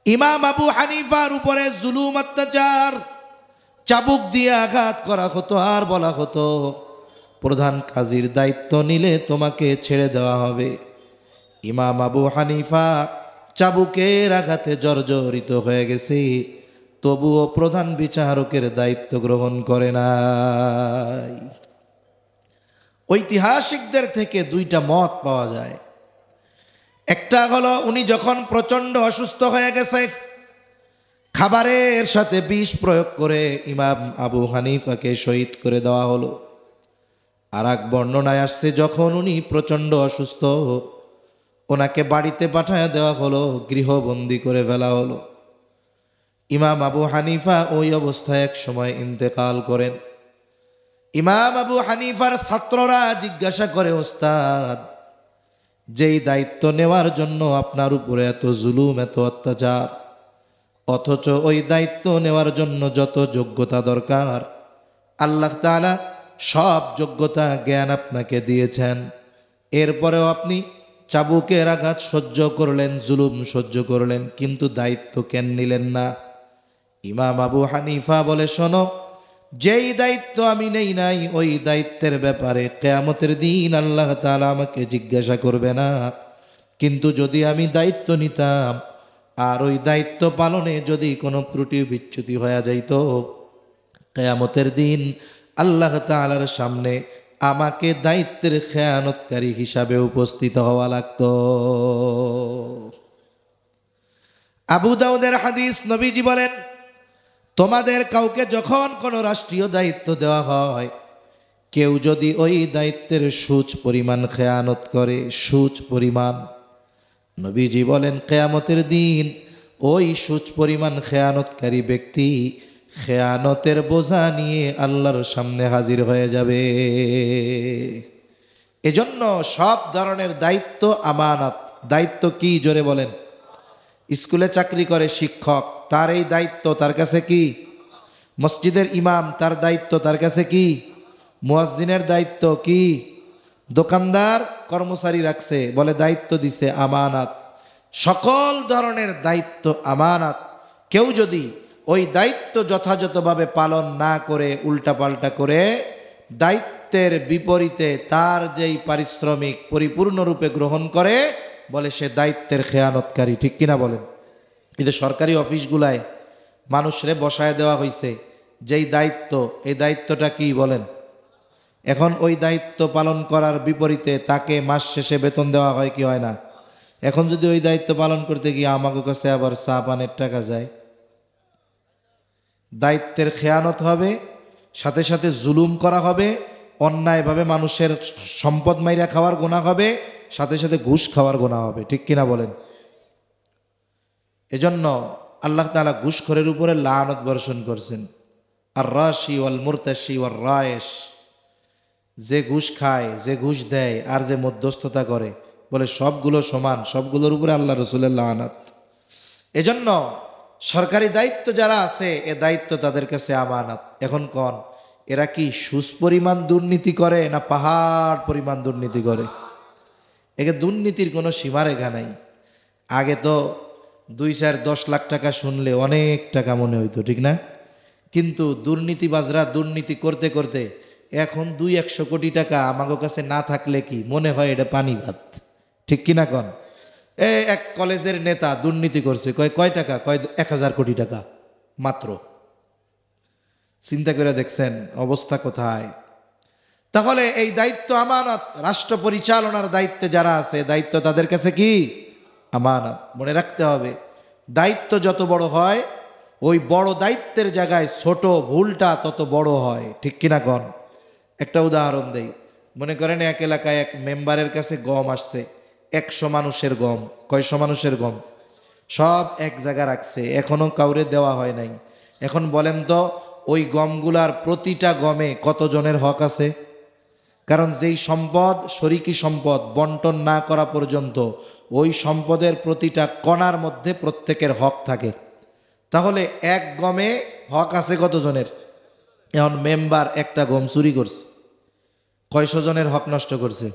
ইমাম আবু হানিফার উপরে জুলুম অত্যাচার, চাবুক দিয়ে আঘাত করা হতো আর বলা হতো প্রধান কাজীর দায়িত্ব নিলে তোমাকে ছেড়ে দেওয়া হবে। ইমাম আবু হানিফা চাবুকের আঘাতে জর্জরিত হয়ে গেছে, তবুও প্রধান বিচারকের দায়িত্ব গ্রহণ করে নাই। ঐতিহাসিকদের থেকে দুইটা মত পাওয়া যায়। একটা হলো উনি যখন প্রচন্ড অসুস্থ হয়ে গেছে, খাবারের সাথে বিষ প্রয়োগ করে ইমাম আবু হানিফাকে শহীদ করে দেওয়া হলো। আর এক বর্ণনায় আসছে যখন উনি প্রচন্ড অসুস্থ, ওনাকে বাড়িতে পাঠায় দেওয়া হলো, গৃহবন্দী করে ফেলা হলো। ইমাম আবু হানিফা ওই অবস্থায় এক সময় ইন্তেকাল করেন। ইমাম আবু হানিফার ছাত্ররা জিজ্ঞাসা করে, ওস্তাদ, যেই দায়িত্ব নেওয়ার জন্য আপনার উপরে এত জুলুম, এত অত্যাচার, অথচ ওই দায়িত্ব নেওয়ার জন্য যত যোগ্যতা দরকার আল্লাহ তাআলা সব যোগ্যতা জ্ঞান আপনাকে দিয়েছেন, এরপরেও আপনি চাবুকের আঘাত সহ্য করলেন, জুলুম সহ্য করলেন, কিন্তু দায়িত্ব কেন নিলেন না? ইমাম আবু হানিফা বলে, শোনো, যেই দায়িত্ব আমি নেই নাই ওই দায়িত্বের ব্যাপারে কিয়ামতের দিন আল্লাহ তাআলা আমাকে জিজ্ঞাসা করবে না, কিন্তু যদি আমি দায়িত্ব নিতাম আর ওই দায়িত্ব পালনে যদি কোনো ত্রুটি বিচ্যুতি হয়ে যাইত, কিয়ামতের দিন আল্লাহ তাআলার সামনে আমাকে দায়িত্বের খেয়ানতকারী হিসাবে উপস্থিত হওয়া লাগতো। আবু দাউদের হাদিস, নবীজি বলেন, তোমাদের কাউকে যখন কোনো রাষ্ট্রীয় দায়িত্ব দেওয়া হয়, কেউ যদি ওই দায়িত্বের সূচ পরিমাণ খেয়ানত করে, সূচ পরিমাণ, নবীজি বলেন কিয়ামতের দিন ওই সূচ পরিমাণ খেয়ানতকারী ব্যক্তি খেয়ানতের বোঝা নিয়ে আল্লাহর সামনে হাজির হয়ে যাবে। এজন্য সব ধরনের দায়িত্ব আমানত। দায়িত্ব কি জোরে বলেন? স্কুলে চাকরি করে শিক্ষক, তার এই দায়িত্ব তার কাছে কি? মসজিদের ইমাম, তার দায়িত্ব তার কাছে কি? মুয়াজ্জিনের দায়িত্ব কি? দোকানদার কর্মচারী রাখছে, বলে দায়িত্ব দিছে আমানত। সকল ধরনের দায়িত্ব আমানত। কেউ যদি ওই দায়িত্ব যথাযথভাবে পালন না করে উল্টাপাল্টা করে দায়িত্বের বিপরীতে তার যেই পারিশ্রমিক পরিপূর্ণরূপে গ্রহণ করে, বলে সে দায়িত্বের খেয়ানতকারী। ঠিক কিনা বলেন? কিন্তু সরকারি অফিসগুলায় মানুষরে বসায় দেওয়া হয়েছে যেই দায়িত্ব, এই দায়িত্বটা কি বলেন? এখন ওই দায়িত্ব পালন করার বিপরীতে তাকে মাস শেষে বেতন দেওয়া হয় কি হয় না? এখন যদি ওই দায়িত্ব পালন করতে গিয়ে আমাকে কাছে আবার চা পানের টাকা যায়, দায়িত্বের খেয়ানত হবে, সাথে সাথে জুলুম করা হবে, অন্যায়ভাবে মানুষের সম্পদ মাইরা খাওয়ার গুনাহ হবে, সাথে সাথে ঘুষ খাওয়ার গুনাহ হবে। ঠিক কিনা বলেন? এজন্য আল্লাহ তাআলা ঘুষখোরের উপরে লানত বর্ষণ করছেন। আর রাশি ওয়াল মুরতাশি ওয়াল রায়েশ, যে ঘুষ খায়, যে ঘুষ দেয়, আর যে মধ্যস্থতা করে, বলে সবগুলো সমান, সবগুলোর উপরে আল্লাহ রসুলের লানাত। এজন্য সরকারি দায়িত্ব যারা আছে, এ দায়িত্ব তাদের কাছে আমানত। এখন কোন এরা কি সুপরিমাণ দুর্নীতি করে না পাহাড় পরিমাণ দুর্নীতি করে? একে দুর্নীতির কোনো সীমারেখা নাই। আগে তো 2-4-10 লাখ টাকা শুনলে অনেক টাকা মনে হইতো, ঠিক না? কিন্তু দুর্নীতিবাজরা দুর্নীতি করতে করতে এখন 200-100 কোটি টাকা আমাদের কাছে না থাকলে কি মনে হয় এটা পানি ভাত, ঠিক কিনা কন? এক কলেজের নেতা দুর্নীতি করছে, কয় টাকা? 1000 কোটি টাকা মাত্র। চিন্তা করে দেখছেন অবস্থা কোথায়? তাহলে এই দায়িত্ব আমানত, রাষ্ট্র পরিচালনার দায়িত্বে যারা আছে, দায়িত্ব তাদের কাছে কি আমানত। মনে রাখতে হবে, দায়িত্ব যত বড় হয়, ওই বড় দায়িত্বের জায়গায় ছোট ভুলটা তত বড় হয়, ঠিক কিনা কন? একটা উদাহরণ দেই। মনে করেন এক এলাকায় এক মেম্বারের কাছে গম আসছে, 100 মানুষের গম। কয়শো মানুষের গম? সব এক জায়গা রাখছে, এখনো কাউরে দেওয়া হয় নাই। এখন বলেন তো, ওই গমগুলার প্রতিটা গমে কতজনের হক আছে? কারণ যেই সম্পদ শরিকি সম্পদ বন্টন না করা পর্যন্ত ওই সম্পদের প্রতিটা কণার মধ্যে প্রত্যেকের হক থাকে। তাহলে এক গমে হক আছে কতজনের? এখন মেম্বার একটা গম চুরি করছে, কয়শো জনের হক নষ্ট করছে।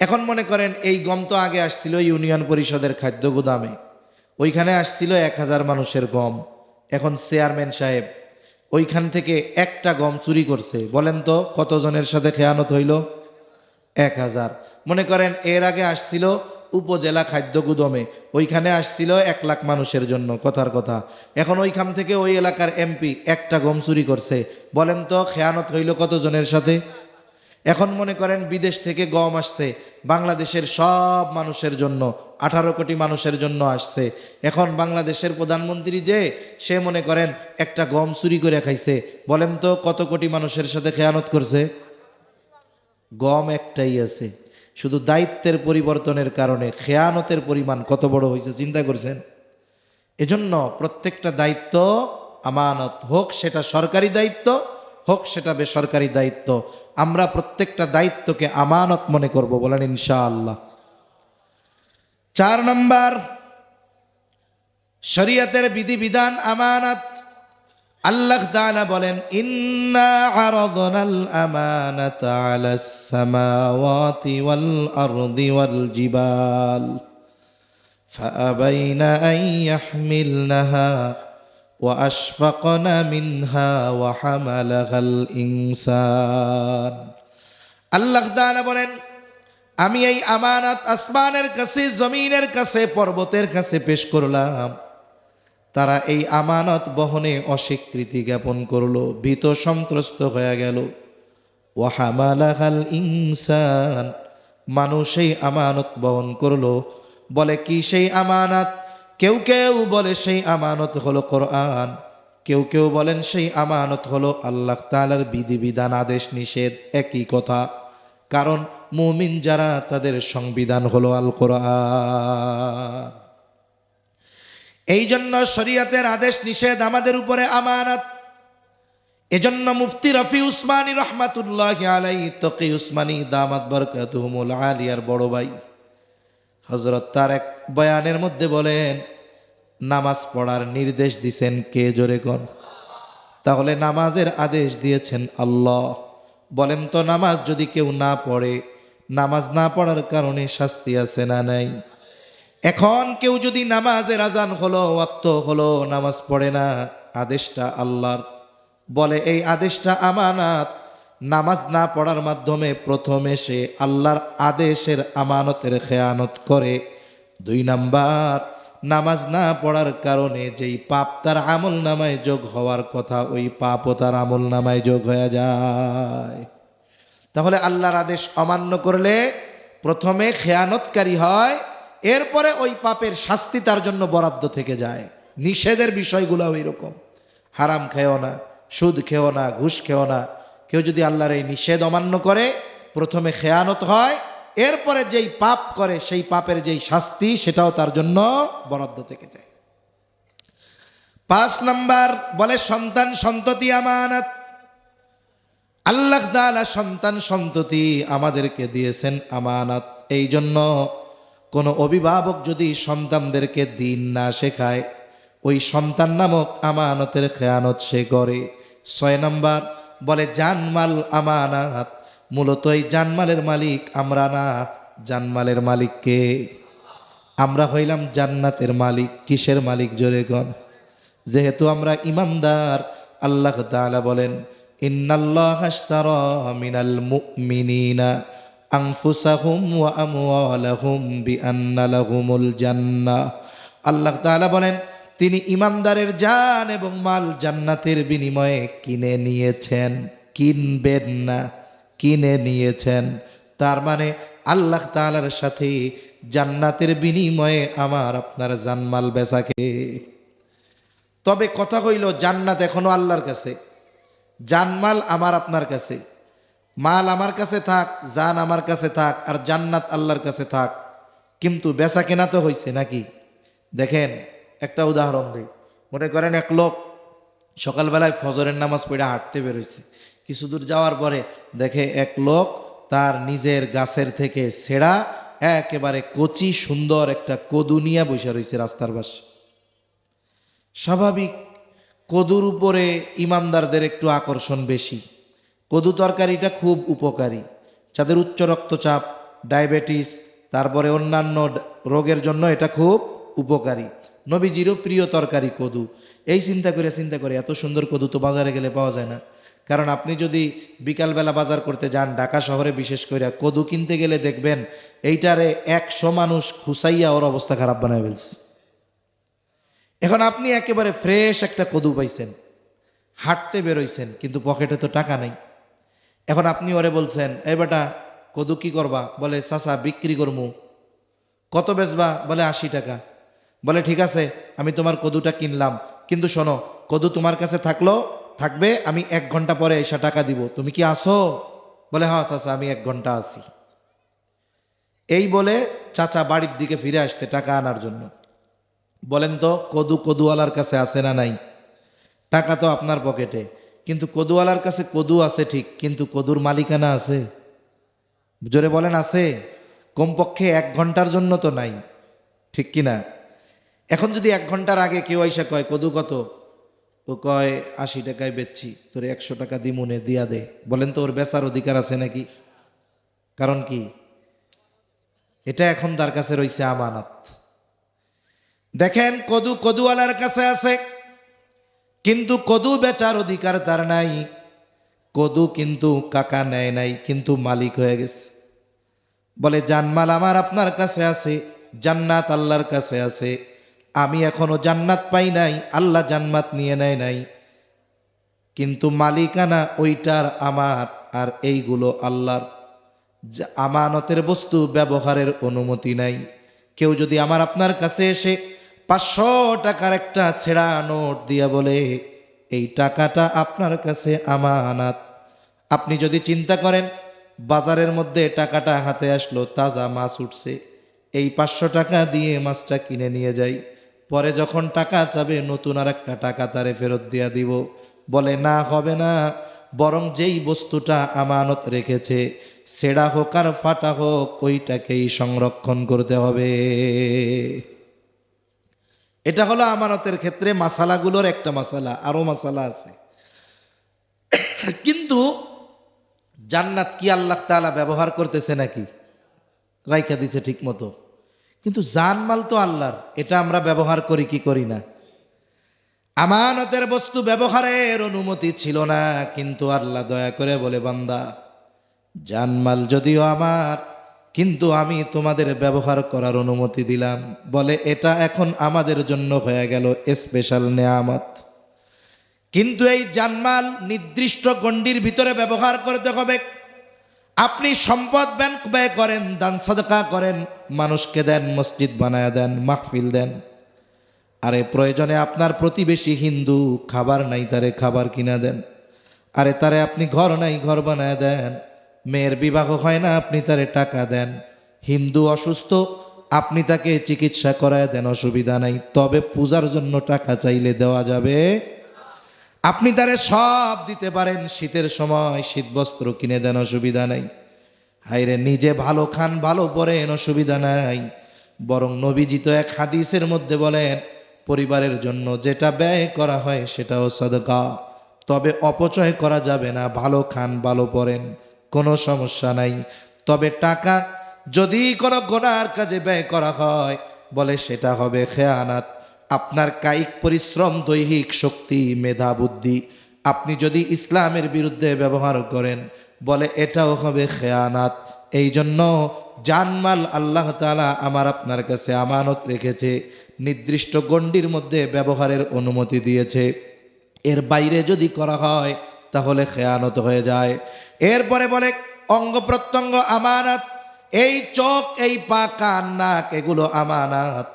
এখন মনে করেন এই গম তো আগে আসছিল ইউনিয়ন পরিষদের খাদ্য গুদামে, ওইখানে আসছিল 1000 মানুষের গম। এখন চেয়ারম্যান সাহেব ওইখান থেকে একটা গম চুরি করছে, বলেন তো কতজনের সাথে খেয়ানত হইল? 1000। মনে করেন এর আগে আসছিল উপজেলা খাদ্য গুদামে, ওইখানে আসছিল 1 লাখ মানুষের জন্য, কথার কথা। এখন ওইখান থেকে ওই এলাকার এমপি একটা গম চুরি করছে, বলেন তো খেয়ানত হইল কতজনের সাথে? এখন মনে করেন বিদেশ থেকে গম আসছে বাংলাদেশের সব মানুষের জন্য, 18 কোটি মানুষের জন্য আসছে। এখন বাংলাদেশের প্রধানমন্ত্রী যে সে মনে করেন একটা গম চুরি করে খাইছে, বলেন তো কত কোটি মানুষের সাথে খেয়ানত করছে? গম একটাই আছে, শুধু দায়িত্বের পরিবর্তনের কারণে খেয়ানতের পরিমাণ কত বড় হয়েছে, চিন্তা করছেন? এজন্য প্রত্যেকটা দায়িত্ব আমানত, হোক সেটা সরকারি দায়িত্ব, হোক সেটা বেসরকারি দায়িত্ব, আমরা প্রত্যেকটা দায়িত্বকে আমানত মনে করব, বলেন ইনশাআল্লাহ। 4 নাম্বার, শরীয়তের বিধিবিধান আমানত। আল্লাহ তাআলা বলেন, ইন্না আরাদনাল আমানাতা আলাস সামাওয়াতি ওয়াল আরদি ওয়াল জিবাল ফাআবাইনা আন ইয়াহমিলনাহা وأشفقن منها وحملها الإنسان। আল্লাহ তাআলা বলেন, আমি এই আমানত আসমানের কাছে, জমিনের কাছে, পর্বতের কাছে পেশ করলাম। তারা এই আমানত বহনে অস্বীকৃতি জ্ঞাপন করলো, ভীত সন্ত্রস্ত হয়ে গেল। ওয়াহামালাহাল ইনসান, মানুষ সেই আমানত বহন করলো। বলে কি সেই আমানত? কেউ কেউ বলে সেই আমানত হলো কোরআন, কেউ কেউ বলেন সেই আমানত হলো আল্লাহ তাআলার বিধিবিধান, আদেশ নিষেধ একই কথা। কারণ মুমিন যারা তাদের সংবিধান হলো আল কোরআন। এই জন্য শরীয়তের আদেশ নিষেধ আমাদের উপরে আমানত। এজন্য মুফতি রফি উসমানী রহমাতুল্লাহি আলাইহি তকি উসমানী দামাত বরকাতুহুমুল আলিয়ার বড় ভাই হযরত তার এক বয়ানের মধ্যে বলেন, নামাজ পড়ার নির্দেশ দিয়েছেন কে? জোরে কোন? তাহলে নামাজের আদেশ দিয়েছেন আল্লাহ। বলেন তো নামাজ যদি কেউ না পড়ে, নামাজ না পড়ার কারণে শাস্তি আছে না নাই? এখন কেউ যদি নামাজের আজান হলো, ওয়াক্ত হলো, নামাজ পড়ে না, আদেশটা আল্লাহর, বলে এই আদেশটা আমানত। নামাজ না পড়ার মাধ্যমে প্রথমে সে আল্লাহর আদেশের আমানতের খেয়ানত করে। 2 নাম্বার, নামাজ না পড়ার কারণে যেই পাপ তার আমল নামায় যোগ হওয়ার কথা, ওই পাপও তার আমল নামায় যোগ হয়ে যায়। তাহলে আল্লাহর আদেশ অমান্য করলে প্রথমে খেয়ানতকারী হয়, এরপরে ওই পাপের শাস্তি তার জন্য বরাদ্দ থেকে যায়। নিষেধের বিষয়গুলো ওই রকম, হারাম খেও না, সুদ খেও না, ঘুষ খেও না। কেউ যদি আল্লাহর এই নিষেধ অমান্য করে, প্রথমে খেয়ানত হয়, এরপরে যেই পাপ করে সেই পাপের যেই শাস্তি সেটাও তার জন্য বরাদ্দ থেকে যায়। 5 নাম্বার বলে সন্তান সন্ততি আমানত। আল্লাহ তাআলা সন্তান সন্ততি আমাদেরকে দিয়েছেন আমানত। এই জন্য কোনো অভিভাবক যদি সন্তানদেরকে দিন না শেখায়, ওই সন্তান নামক আমানতের খেয়ানত সে করে। 6 নাম্বার বলে জানমাল আমানাত। মূলত এই জানমালের মালিক আমরা না, জানমালের মালিক কে? আমরা হইলাম জান্নাতের মালিক। কিসের মালিক জোরে গণ? যেহেতু আমরা ইমানদার, আল্লাহ তাআলা বলেন ইন্নাল্লাহা আশতারা মিনাল মুমিনিনা আনফুসাহুম ওয়া আমওয়ালাহুম বিআন্না লাহুমুল জান্নাহ। আল্লাহ তাআলা বলেন তিনি ইমানদারের জান এবং মাল জান্নাতের বিনিময়ে কিনে নিয়েছেন। কিনবেন না, কিনে নিয়েছেন। তার মানে আল্লাহ তাআলার সাথে জান্নাতের বিনিময়ে আমার আপনার জানমাল বেচাকে। তবে কথা হইল জান্নাত এখনো আল্লাহর কাছে, জানমাল আমার আপনার কাছে। মাল আমার কাছে থাক, জান আমার কাছে থাক, আর জান্নাত আল্লাহর কাছে থাক, কিন্তু বেচা কেনা তো হয়েছে নাকি? দেখেন একটা উদাহরণ দিই। মনে করেন এক লোক সকালবেলায় ফজরের নামাজ পড়ে হাঁটতে বেরোইছে। কিছু দূর যাওয়ার পরে দেখে এক লোক তার নিজের গাছের থেকে ছেঁড়া একেবারে কচি সুন্দর একটা কদু নিয়ে বসে রয়েছে রাস্তার পাশে। স্বাভাবিক, কদুর উপরে ইমানদারদের একটু আকর্ষণ বেশি। কদু তরকারিটা খুব উপকারী, যাদের উচ্চ রক্তচাপ, ডায়াবেটিস, তারপরে অন্যান্য রোগের জন্য এটা খুব উপকারী। নবীজিরও প্রিয় তরকারি কদু। এই চিন্তা করে এত সুন্দর কদু তো বাজারে গেলে পাওয়া যায় না। কারণ আপনি যদি বিকালবেলা বাজার করতে যান, ঢাকা শহরে বিশেষ করে কদু কিনতে গেলে দেখবেন এইটারে 100 মানুষ খুসাইয়া ওর অবস্থা খারাপ বানায় ফেলছে। এখন আপনি একেবারে ফ্রেশ একটা কদু পাইছেন, হাঁটতে বেরোইছেন, কিন্তু পকেটে তো টাকা নাই। এখন আপনি ওরে বলছেন এই বেটা কদু কি করবা? বলে চাচা বিক্রি করমু। কত বেচবা? বলে 80 টাকা। বলে ঠিক আছে, আমি তোমার কদুটা কিনলাম, কিন্তু শোনো কদু তোমার কাছে থাকবে, আমি 1 ঘন্টা পরে এসে টাকা দিব। তুমি কি আসো? বলে হ্যাঁ চাচা আমি 1 ঘন্টা আসি। এই বলে চাচা বাড়ির দিকে ফিরে আসছে টাকা আনার জন্য। বলেন তো কদুওয়ালার কাছে আছে না নাই? টাকা তো আপনার পকেটে, কিন্তু কদুওয়ালার কাছে কদু আছে ঠিক, কিন্তু কদুর মালিকানা আছে? জোরে বলেন আছে? কমপক্ষে 1 ঘন্টার জন্য তো নাই, ঠিক কিনা? এখন যদি 1 ঘন্টার আগে কেউ আইসা কয় কদু কত? ও কয় 80 টাকায় বেচছি, তোর 100 টাকা দিমুনে দিয়া দে। বলেন তো ওর বেচার অধিকার আছে নাকি? কারণ কি? এটা এখন তার কাছে রইছে আমানত। দেখেন কদুওয়ালার কাছে আছে, কিন্তু কদু বেচার অধিকার তার নাই। কদু কিন্তু কাকা নেয় নাই, কিন্তু মালিক হয়ে গেছে। বলে জানমাল আমার আপনার কাছে আছে, জান্নাত আল্লাহর কাছে আছে। আমি এখনো জান্নাত পাই নাই, আল্লাহ জান্নাত নিয়ে নেয় নাই, কিন্তু মালিকানা ওইটার আমার, আর এইগুলো আল্লাহর। আমানতের বস্তু ব্যবহারের অনুমতি নাই। কেউ যদি আমার আপনার কাছে এসে 500 টাকার একটা ছেঁড়া নোট দিয়া বলে এই টাকাটা আপনার কাছে আমানত, আপনি যদি চিন্তা করেন বাজারের মধ্যে টাকাটা হাতে আসলো, তাজা মাছ উঠছে, এই 500 টাকা দিয়ে মাছটা কিনে নিয়ে যাই, পরে যখন টাকা চাবে নতুন আর একটা টাকা তারে ফেরত দিয়া দিব। বলে না, হবে না, বরং যেই বস্তুটা আমানত রেখেছে ছেঁড়া হোক আর ফাটা হোক ওইটাকেই সংরক্ষণ করতে হবে। এটা হলো আমানতের ক্ষেত্রে মাসালাগুলোর একটা মাসালা, আরো মাসালা আছে। কিন্তু জান্নাত কি আল্লাহ তাআলা ব্যবহার করতেছে নাকি? রাইখা দিছে ঠিক মতো, কিন্তু জানমাল তো আল্লাহর, এটা আমরা ব্যবহার করি কি করি না? আমানতের বস্তু ব্যবহারের অনুমতি ছিল না, কিন্তু আল্লাহ দয়া করে বলে বান্দা জানমাল যদিও আমার, কিন্তু আমি তোমাদের ব্যবহার করার অনুমতি দিলাম। বলে এটা এখন আমাদের জন্য হয়ে গেল স্পেশাল নেয়ামত। কিন্তু এই জানমাল নির্দিষ্ট গণ্ডির ভিতরে ব্যবহার করতে হবে। আপনি সম্পদ ব্যয় করেন, দান সাদকা করেন, মানুষকে দেন, মসজিদ বানায় দেন, মাহফিল দেন, আরে প্রয়োজনে আপনার প্রতিবেশী হিন্দু খাবার নাই, তারে খাবার কিনা দেন। আরে তারে আপনি ঘর নাই, ঘর বানায় দেন। মেয়ের বিবাহ হয় না, আপনি তারে টাকা দেন। হিন্দু অসুস্থ, আপনি তাকে চিকিৎসা করায় দেন, অসুবিধা নাই, তবে পূজার জন্য টাকা চাইলে দেওয়া যাবে। আপনি তারে সব দিতে পারেন, শীতের সময় শীত বস্ত্র কিনে দেন, অসুবিধা নাই। হায়রে নিজে ভালো খান, ভালো পরেন, অসুবিধা নাই। বরং নবীজি তো এক হাদিসের মধ্যে বলেন, পরিবারের জন্য যেটা ব্যয় করা হয় সেটাও সাদকা, তবে অপচয় করা যাবে না। ভালো খান, ভালো পরেন, কোনো সমস্যা নাই। তবে টাকা যদি কোনো গুনার কাজে ব্যয় করা হয়, বলে সেটা হবে খেয়ানাত। আপনার কায়িক পরিশ্রম, দৈহিক শক্তি, মেধা, বুদ্ধি আপনি যদি ইসলামের বিরুদ্ধে ব্যবহার করেন, বলে এটাও হবে খেয়ানাত। এই জন্য জানমাল আল্লাহ তাআলা আমার আপনার কাছে আমানত রেখেছে, নির্দিষ্ট গণ্ডির মধ্যে ব্যবহারের অনুমতি দিয়েছে। এর বাইরে যদি করা হয় তাহলে খেয়ানত হয়ে যায়। এরপরে বলে অঙ্গ প্রত্যঙ্গ আমানত, এই চোখ, এই পা, কান, নাক, এগুলো আমানত,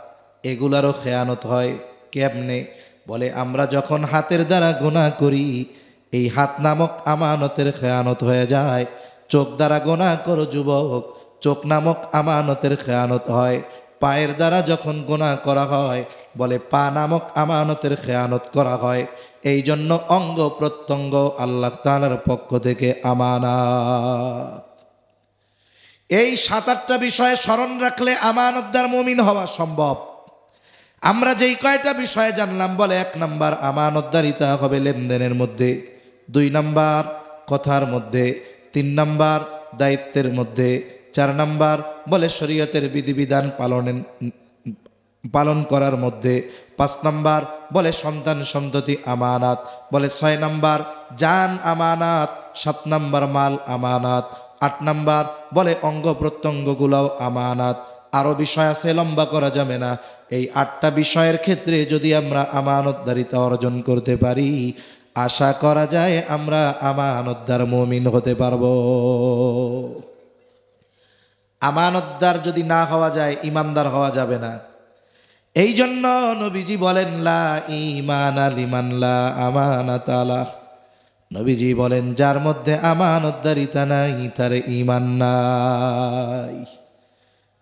এগুলারও খেয়ানত হয়। কেমনে? বলে আমরা যখন হাতের দ্বারা গুনাহ করি, এই হাত নামক আমানতের খেয়ানত হয়ে যায়। চোখ দ্বারা গুনাহ করো যুবক, চোখ নামক আমানতের খেয়ানত হয়। পায়ের দ্বারা যখন গুনাহ করা হয়, বলে পা নামক আমানতের খেয়ানত করা হয়। এই জন্য অঙ্গ প্রত্যঙ্গ আল্লাহ তাআলার পক্ষ থেকে আমানত। এই 7-8টা বিষয়ে স্মরণ রাখলে আমানতদার মুমিন হওয়া সম্ভব। আমরা যেই কয়টা বিষয়ে জানলাম, বলে 1 নাম্বার আমানতদারিতা হবে লেনদেনের মধ্যে, 2 নাম্বার কথার মধ্যে, 3 নাম্বার দায়িত্বের মধ্যে, 4 নাম্বার বলে শরীয়তের বিধিবিধান পালন করার মধ্যে, 5 নাম্বার বলে সন্তান সন্ততি আমানত, বলে 6 নাম্বার জান আমানত, 7 নাম্বার মাল আমানত, 8 নাম্বার বলে অঙ্গ প্রত্যঙ্গগুলোও আমানত। আরও বিষয় আছে, লম্বা করা যাবে না। এই 8টা বিষয়ের ক্ষেত্রে যদি আমরা আমানতদারিতা অর্জন করতে পারি, আশা করা যায় আমরা আমানতদার মুমিন হতে পারবো। আমানতদার যদি না হওয়া যায়, ইমানদার হওয়া যাবে না। এই জন্য নবীজি বলেন লা ঈমানা লিমান লা আমানাতা লাহ। নবীজি বলেন যার মধ্যে আমানতদারিতা নাই তার ঈমান নাই।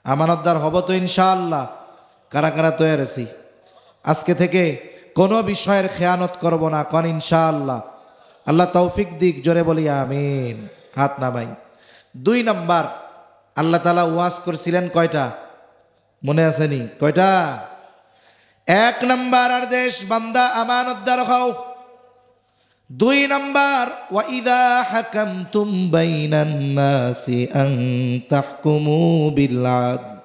আমানতদার হব তো ইনশাআল্লাহ? কারা কারা তৈরি আছি? আজকে থেকে কোনো বিষয়ের খেয়ানত করব না, কোন ইনশাআল্লাহ? আল্লাহ তৌফিক দিক, জোরে বলি আমিন। হাত নামাই। 2 নাম্বার, আল্লাহ তাআলা ওয়াজ করছিলেন কয়টা? মনে আছেনি? কয়টা? 1 নাম্বার আদেশ, বান্দা আমানতদার হও। 2 নাম্বার, ওয়া ইযা হাকামতুম বাইনান নাসি আন তাহকুমু বিল আদল।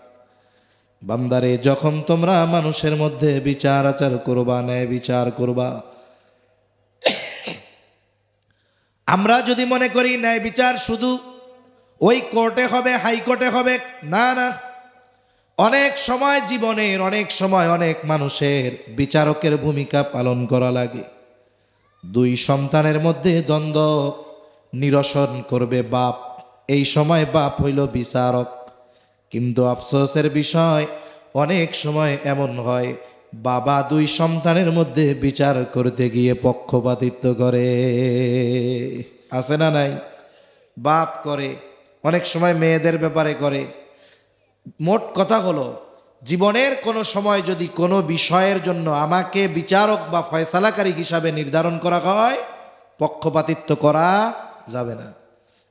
বান্দারে যখন তোমরা মানুষের মধ্যে বিচার আচার করবা, ন্যায় বিচার করবা। আমরা যদি মনে করি ন্যায় বিচার শুধু ওই কোর্টে হবে, হাইকোর্টে হবে, না না, অনেক সময় জীবনের অনেক সময় অনেক মানুষের বিচারকের ভূমিকা পালন করা লাগে। 2 সন্তানের মধ্যে দ্বন্দ্ব নিরসন করবে বাপ, এই সময় বাপ হইল বিচারক। কিন্তু আফসোসের বিষয়, অনেক সময় এমন হয় বাবা 2 সন্তানের মধ্যে বিচার করতে গিয়ে পক্ষপাতিত্ব করে। আছে না নাই? বাপ করে, অনেক সময় মেয়েদের ব্যাপারে করে। মোট কথা হলো, জীবনের কোনো সময় যদি কোনো বিষয়ের জন্য আমাকে বিচারক বা ফয়সালাকারী হিসাবে নির্ধারণ করা হয়, পক্ষপাতিত্ব করা যাবে না।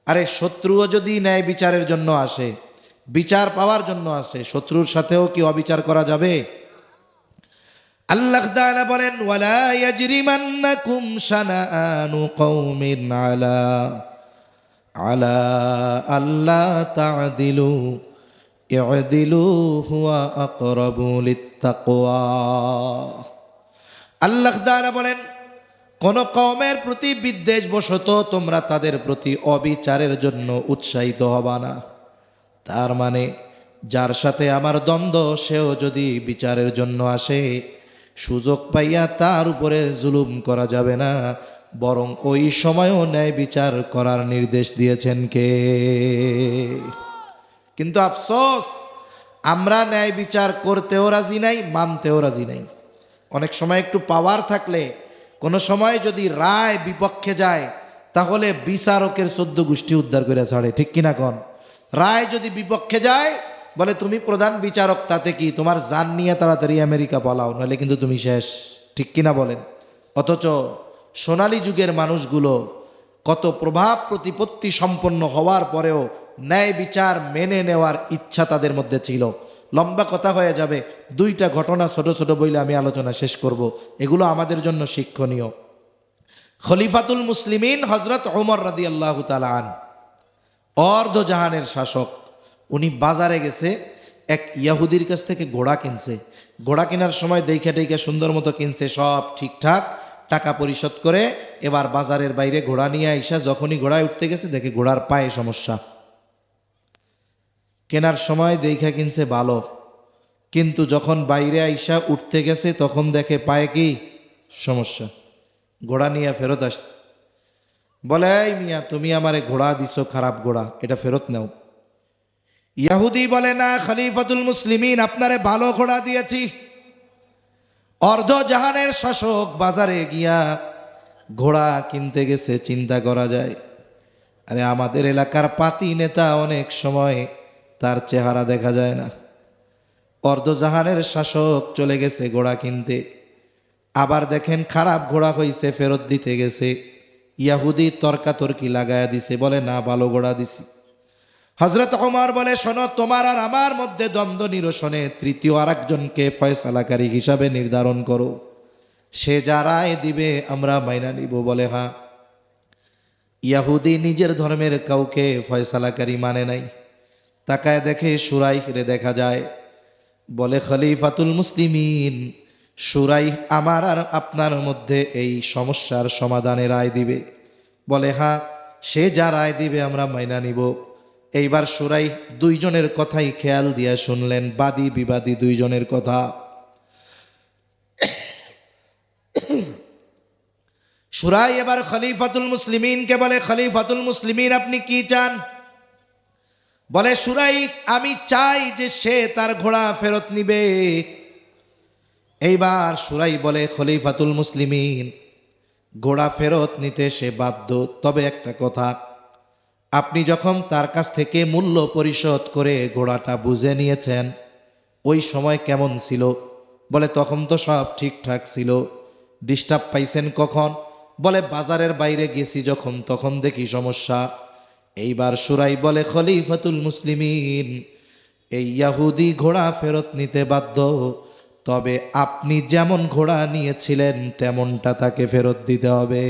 আরে শত্রুও যদি ন্যায় বিচারের জন্য আসে, বিচার পাওয়ার জন্য আসে, শত্রুর সাথেও কি অবিচার করা যাবে? আল্লাহ তাআলা বলেন ওয়ালা ইয়াজরিমান্নাকুম শানাআনু কওমিন আলা আল্লা তা'দিলু ই'দিলু হুয়া আকরাবু লিত্তাকওয়া। আল্লাহ তাআলা বলেন কোন কওমের প্রতি বিদ্বেষবশত তোমরা তাদের প্রতি অবিচারের জন্য উৎসাহিত হবা না। তার মানে যার সাথে আমার দ্বন্দ্ব, সেও যদি বিচারের জন্য আসে, সুযোগ পাইয়া তার উপরে জুলুম করা যাবে না, বরং ওই সময়ও ন্যায় বিচার করার নির্দেশ দিয়েছেন কে? কিন্তু আফসোস, আমরা ন্যায় বিচার করতেও রাজি নাই, মানতেও রাজি নাই। অনেক সময় একটু পাওয়ার থাকলে, কোনো সময় যদি রায় বিপক্ষে যায়, তাহলে বিচারকের 14 গোষ্ঠী উদ্ধার করে ছাড়ে, ঠিক কিনা কন? রায় যদি বিপক্ষে যায়, বলে তুমি প্রধান বিচারক, তাতে কি, তোমার জান নিয়ে তাড়াতাড়ি আমেরিকা পালাও, নাহলে কিন্তু তুমি শেষ। ঠিক কিনা বলেন? অথচ সোনালী যুগের মানুষগুলো কত প্রভাব প্রতিপত্তি সম্পন্ন হওয়ার পরেও ন্যায় বিচার মেনে নেওয়ার ইচ্ছা তাদের মধ্যে ছিল। লম্বা কথা হয়ে যাবে, দুইটা ঘটনা ছোট ছোট বইলে আমি আলোচনা শেষ করব, এগুলো আমাদের জন্য শিক্ষণীয়। খলিফাতুল মুসলিমিন হজরত ওমর রাদিয়াল্লাহু তাআলা আন, অর্ধ জাহানের শাসক, উনি বাজারে গেছে, এক ইয়াহুদির কাছ থেকে ঘোড়া কিনছে। ঘোড়া কেনার সময় দেখে টেকে সুন্দর মতো কিনছে, সব ঠিকঠাক, টাকা পরিশোধ করে এবার বাজারের বাইরে ঘোড়া নিয়ে আইসা যখনই ঘোড়ায় উঠতে গেছে দেখে ঘোড়ার পায়ে সমস্যা। কেনার সময় দেখা কিনছে ভালো, কিন্তু যখন বাইরে আইসা উঠতে গেছে তখন দেখে পায়ে কি সমস্যা। ঘোড়া নিয়ে ফেরত আসছে। বলে, এই মিয়া, তুমি আমারে ঘোড়া দিছো, খারাপ ঘোড়া, এটা ফেরত নাও। ইয়াহুদি বলে, না খলিফাতুল মুসলিমিন, আপনারে ভালো ঘোড়া দিয়েছি। অর্ধ জাহানের শাসক বাজারে গিয়া ঘোড়া কিনতে গেছে, চিন্তা করা যায়। আরে আমাদের এলাকার পাতি নেতা অনেক সময় তার চেহারা দেখা যায় না। অর্ধ জাহানের শাসক চলে গেছে ঘোড়া কিনতে, আবার দেখেন খারাপ ঘোড়া হইছে, ফেরত দিতে গেছে। ইয়াহুদি তর্কাতর্কি লাগায়া দিছে, বলে না ভালো ঘোড়া দিছি। হযরত ওমর বলে, শোনো, তোমার আর আমার মধ্যে দ্বন্দ্ব নিরসনে তৃতীয় আরেকজনকে ফয়সালাকারী হিসাবে নির্ধারণ করো, সে যা রায় দিবে আমরা মাইনা নিব। বলে হ্যাঁ। ইয়াহুদি নিজের ধর্মের কাউকে ফয়সালাকারী মানে নাই। তাকায় দেখে সুরাইহরে দেখা যায়। বলে, খলিফাতুল মুসলিমিন, সুরাইহ আমার আর আপনার মধ্যে এই সমস্যার সমাধানে রায় দিবে। বলে হ্যাঁ, সে যা রায় দিবে আমরা মাইনা নিব। এইবার সুরাইহ দুইজনের কথাই খেয়াল দিয়া শুনলেন, বাদী বিবাদী দুইজনের কথা। সুরাই এবার খলিফাতুল মুসলিমিনকে বলে, খলিফাতুল মুসলিমিন আপনি কি চান? বলে সুরাই, আমি চাই যে সে তার ঘোড়া ফেরত নিবে। এইবার সুরাই বলে, খলিফাতুল মুসলিমিন, ঘোড়া ফেরত নিতে সে বাধ্য, তবে একটা কথা, আপনি যখন তার কাছ থেকে মূল্য পরিশোধ করে ঘোড়াটা বুঝে নিয়েছেন, ওই সময় কেমন ছিল? বলে তখন তো সব ঠিকঠাক ছিল। ডিস্টার্ব পাইছেন কখন? বলে বাজারের বাইরে গেছি যখন, তখন দেখি সমস্যা। এইবার সুরাই বলে, খলিফাতুল মুসলিমিন, এই ইয়াহুদি ঘোড়া ফেরত নিতে বাধ্য, তবে আপনি যেমন ঘোড়া নিয়েছিলেন তেমনটা তাকে ফেরত দিতে হবে।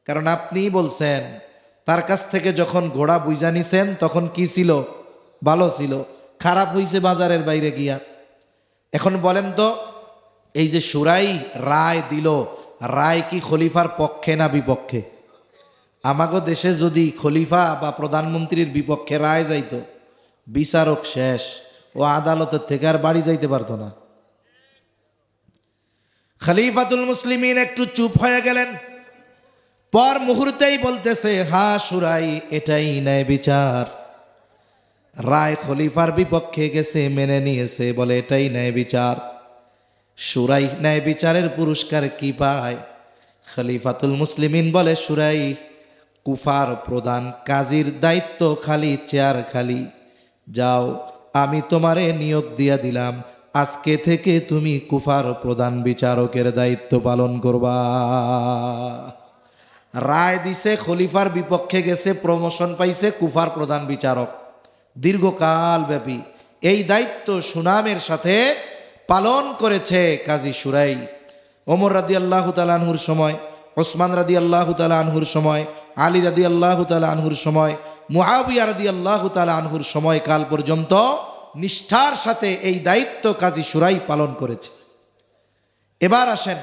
কারণ আপনি বলছেন তার কাছ থেকে যখন ঘোড়া বুঝা নিছেন তখন কি ছিল? ভালো ছিল, খারাপ হইছে বাজারের বাইরে গিয়া। এখন বলেন তো, এই যে সুরাই রায় দিল, রায় কি খলিফার পক্ষে না বিপক্ষে? আমাগো দেশে যদি খলিফা বা প্রধানমন্ত্রীর বিপক্ষে রায় যাইতো, বিচারক শেষ, ও আদালতের থেকে আর বাড়ি যাইতে পারতো না। খলিফাতুল মুসলিমিন একটু চুপ হয়ে গেলেন, পর মুহূর্তেই বলতেছে, হ্যাঁ সুরাই, এটাই ন্যায় বিচার। রায় খলিফার বিপক্ষে গেছে, মেনে নিয়েছে, বলে এটাই ন্যায় বিচার। সুরাই ন্যায় বিচারের পুরস্কার কি পায়? খলিফাতুল মুসলিমিন বলে, সুরাই, কুফার প্রধান কাজীর দায়িত্ব খালি, চেয়ার খালি, যাও, আমি তোমারে নিয়োগ দিয়া দিলাম, আজকে থেকে তুমি কুফার প্রধান বিচারকের দায়িত্ব পালন করবা। রায় দিছে, খলিফার বিপক্ষে গেছে, প্রমোশন পাইছে, কুফার প্রধান বিচারক। দীর্ঘকাল ব্যাপী এই দায়িত্ব সুনামের সাথে পালন করেছে কাজী সুরাই। ওমর রাদিয়াল্লাহু তাআলা আনহুর সময়, ওসমান রাদিয়াল্লাহু তাআলা আনহুর সময়, আলী রাদিয়াল্লাহু তাআলা আনহুর সময়, মুআবিয়া রাদিয়াল্লাহু তাআলা আনহুর সময়কাল পর্যন্ত নিষ্ঠার সাথে এই দায়িত্ব কাজী সুরাই পালন করেছে। এবার আসেন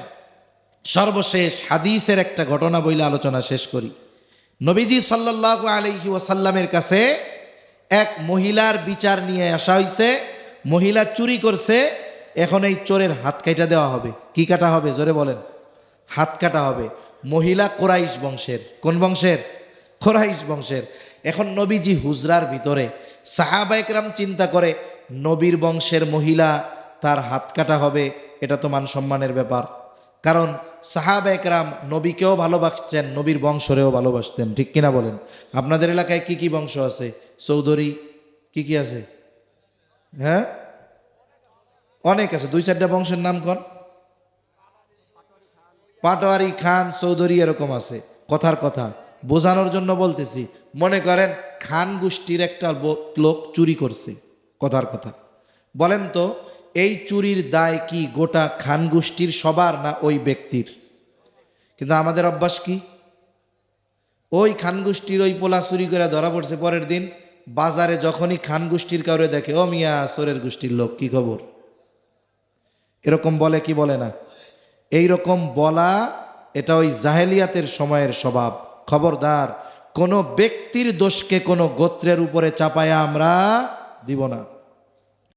সর্বশেষ হাদিসের একটা ঘটনা বইলে আলোচনা শেষ করি। নবীজি সাল্লাল্লাহু আলাইহি ওয়াসাল্লামের কাছে এক মহিলার বিচার নিয়ে আসা হয়েছে। মহিলা চুরি করছে, এখন এই চোরের হাত কাটা দেওয়া হবে। কি কাটা হবে? জোরে বলেন। হাত কাটা হবে। মহিলা কোরাইশ বংশের। কোন বংশের? কোরাইশ বংশের। এখন নবীজি হুজরার ভিতরে, সাহাবা একরাম চিন্তা করে, নবীর বংশের মহিলা, তার হাত কাটা হবে, এটা তো মান সম্মানের ব্যাপার। কারণ সাহাবা একরাম নবীকেও ভালোবাসছেন, নবীর বংশরেও ভালোবাসতেন। ঠিক কিনা বলেন? আপনাদের এলাকায় কি কি বংশ আছে? চৌধুরী, কি কি আছে? হ্যাঁ, অনেক আছে, 2-4টা বংশের নাম কোন? পাটোয়ারি, খান, চৌধুরী, এরকম আছে। কথার কথা বোঝানোর জন্য বলতেছি। মনে করেন খান গোষ্ঠীর একটা লোক চুরি করছে, কথার কথা। বলেন তো এই চুরির দায় কি গোটা খান গোষ্ঠীর সবার না ওই ব্যক্তির? কিন্তু আমাদের অভ্যাস কি, ওই খান গোষ্ঠীর ওই পোলা চুরি করে ধরা পড়ছে, পরের দিন বাজারে যখনই খান গোষ্ঠীর কাউরে দেখে, ও মিয়া চোরের গোষ্ঠীর লোক, কি খবর? এরকম বলে কি বলে না? এই রকম বলা, এটা ওই জাহেলিয়াতের সময়ের স্বভাব। খবরদার, কোনো ব্যক্তির দোষকে কোনো গোত্রের উপরে চাপায়া আমরা দিব না।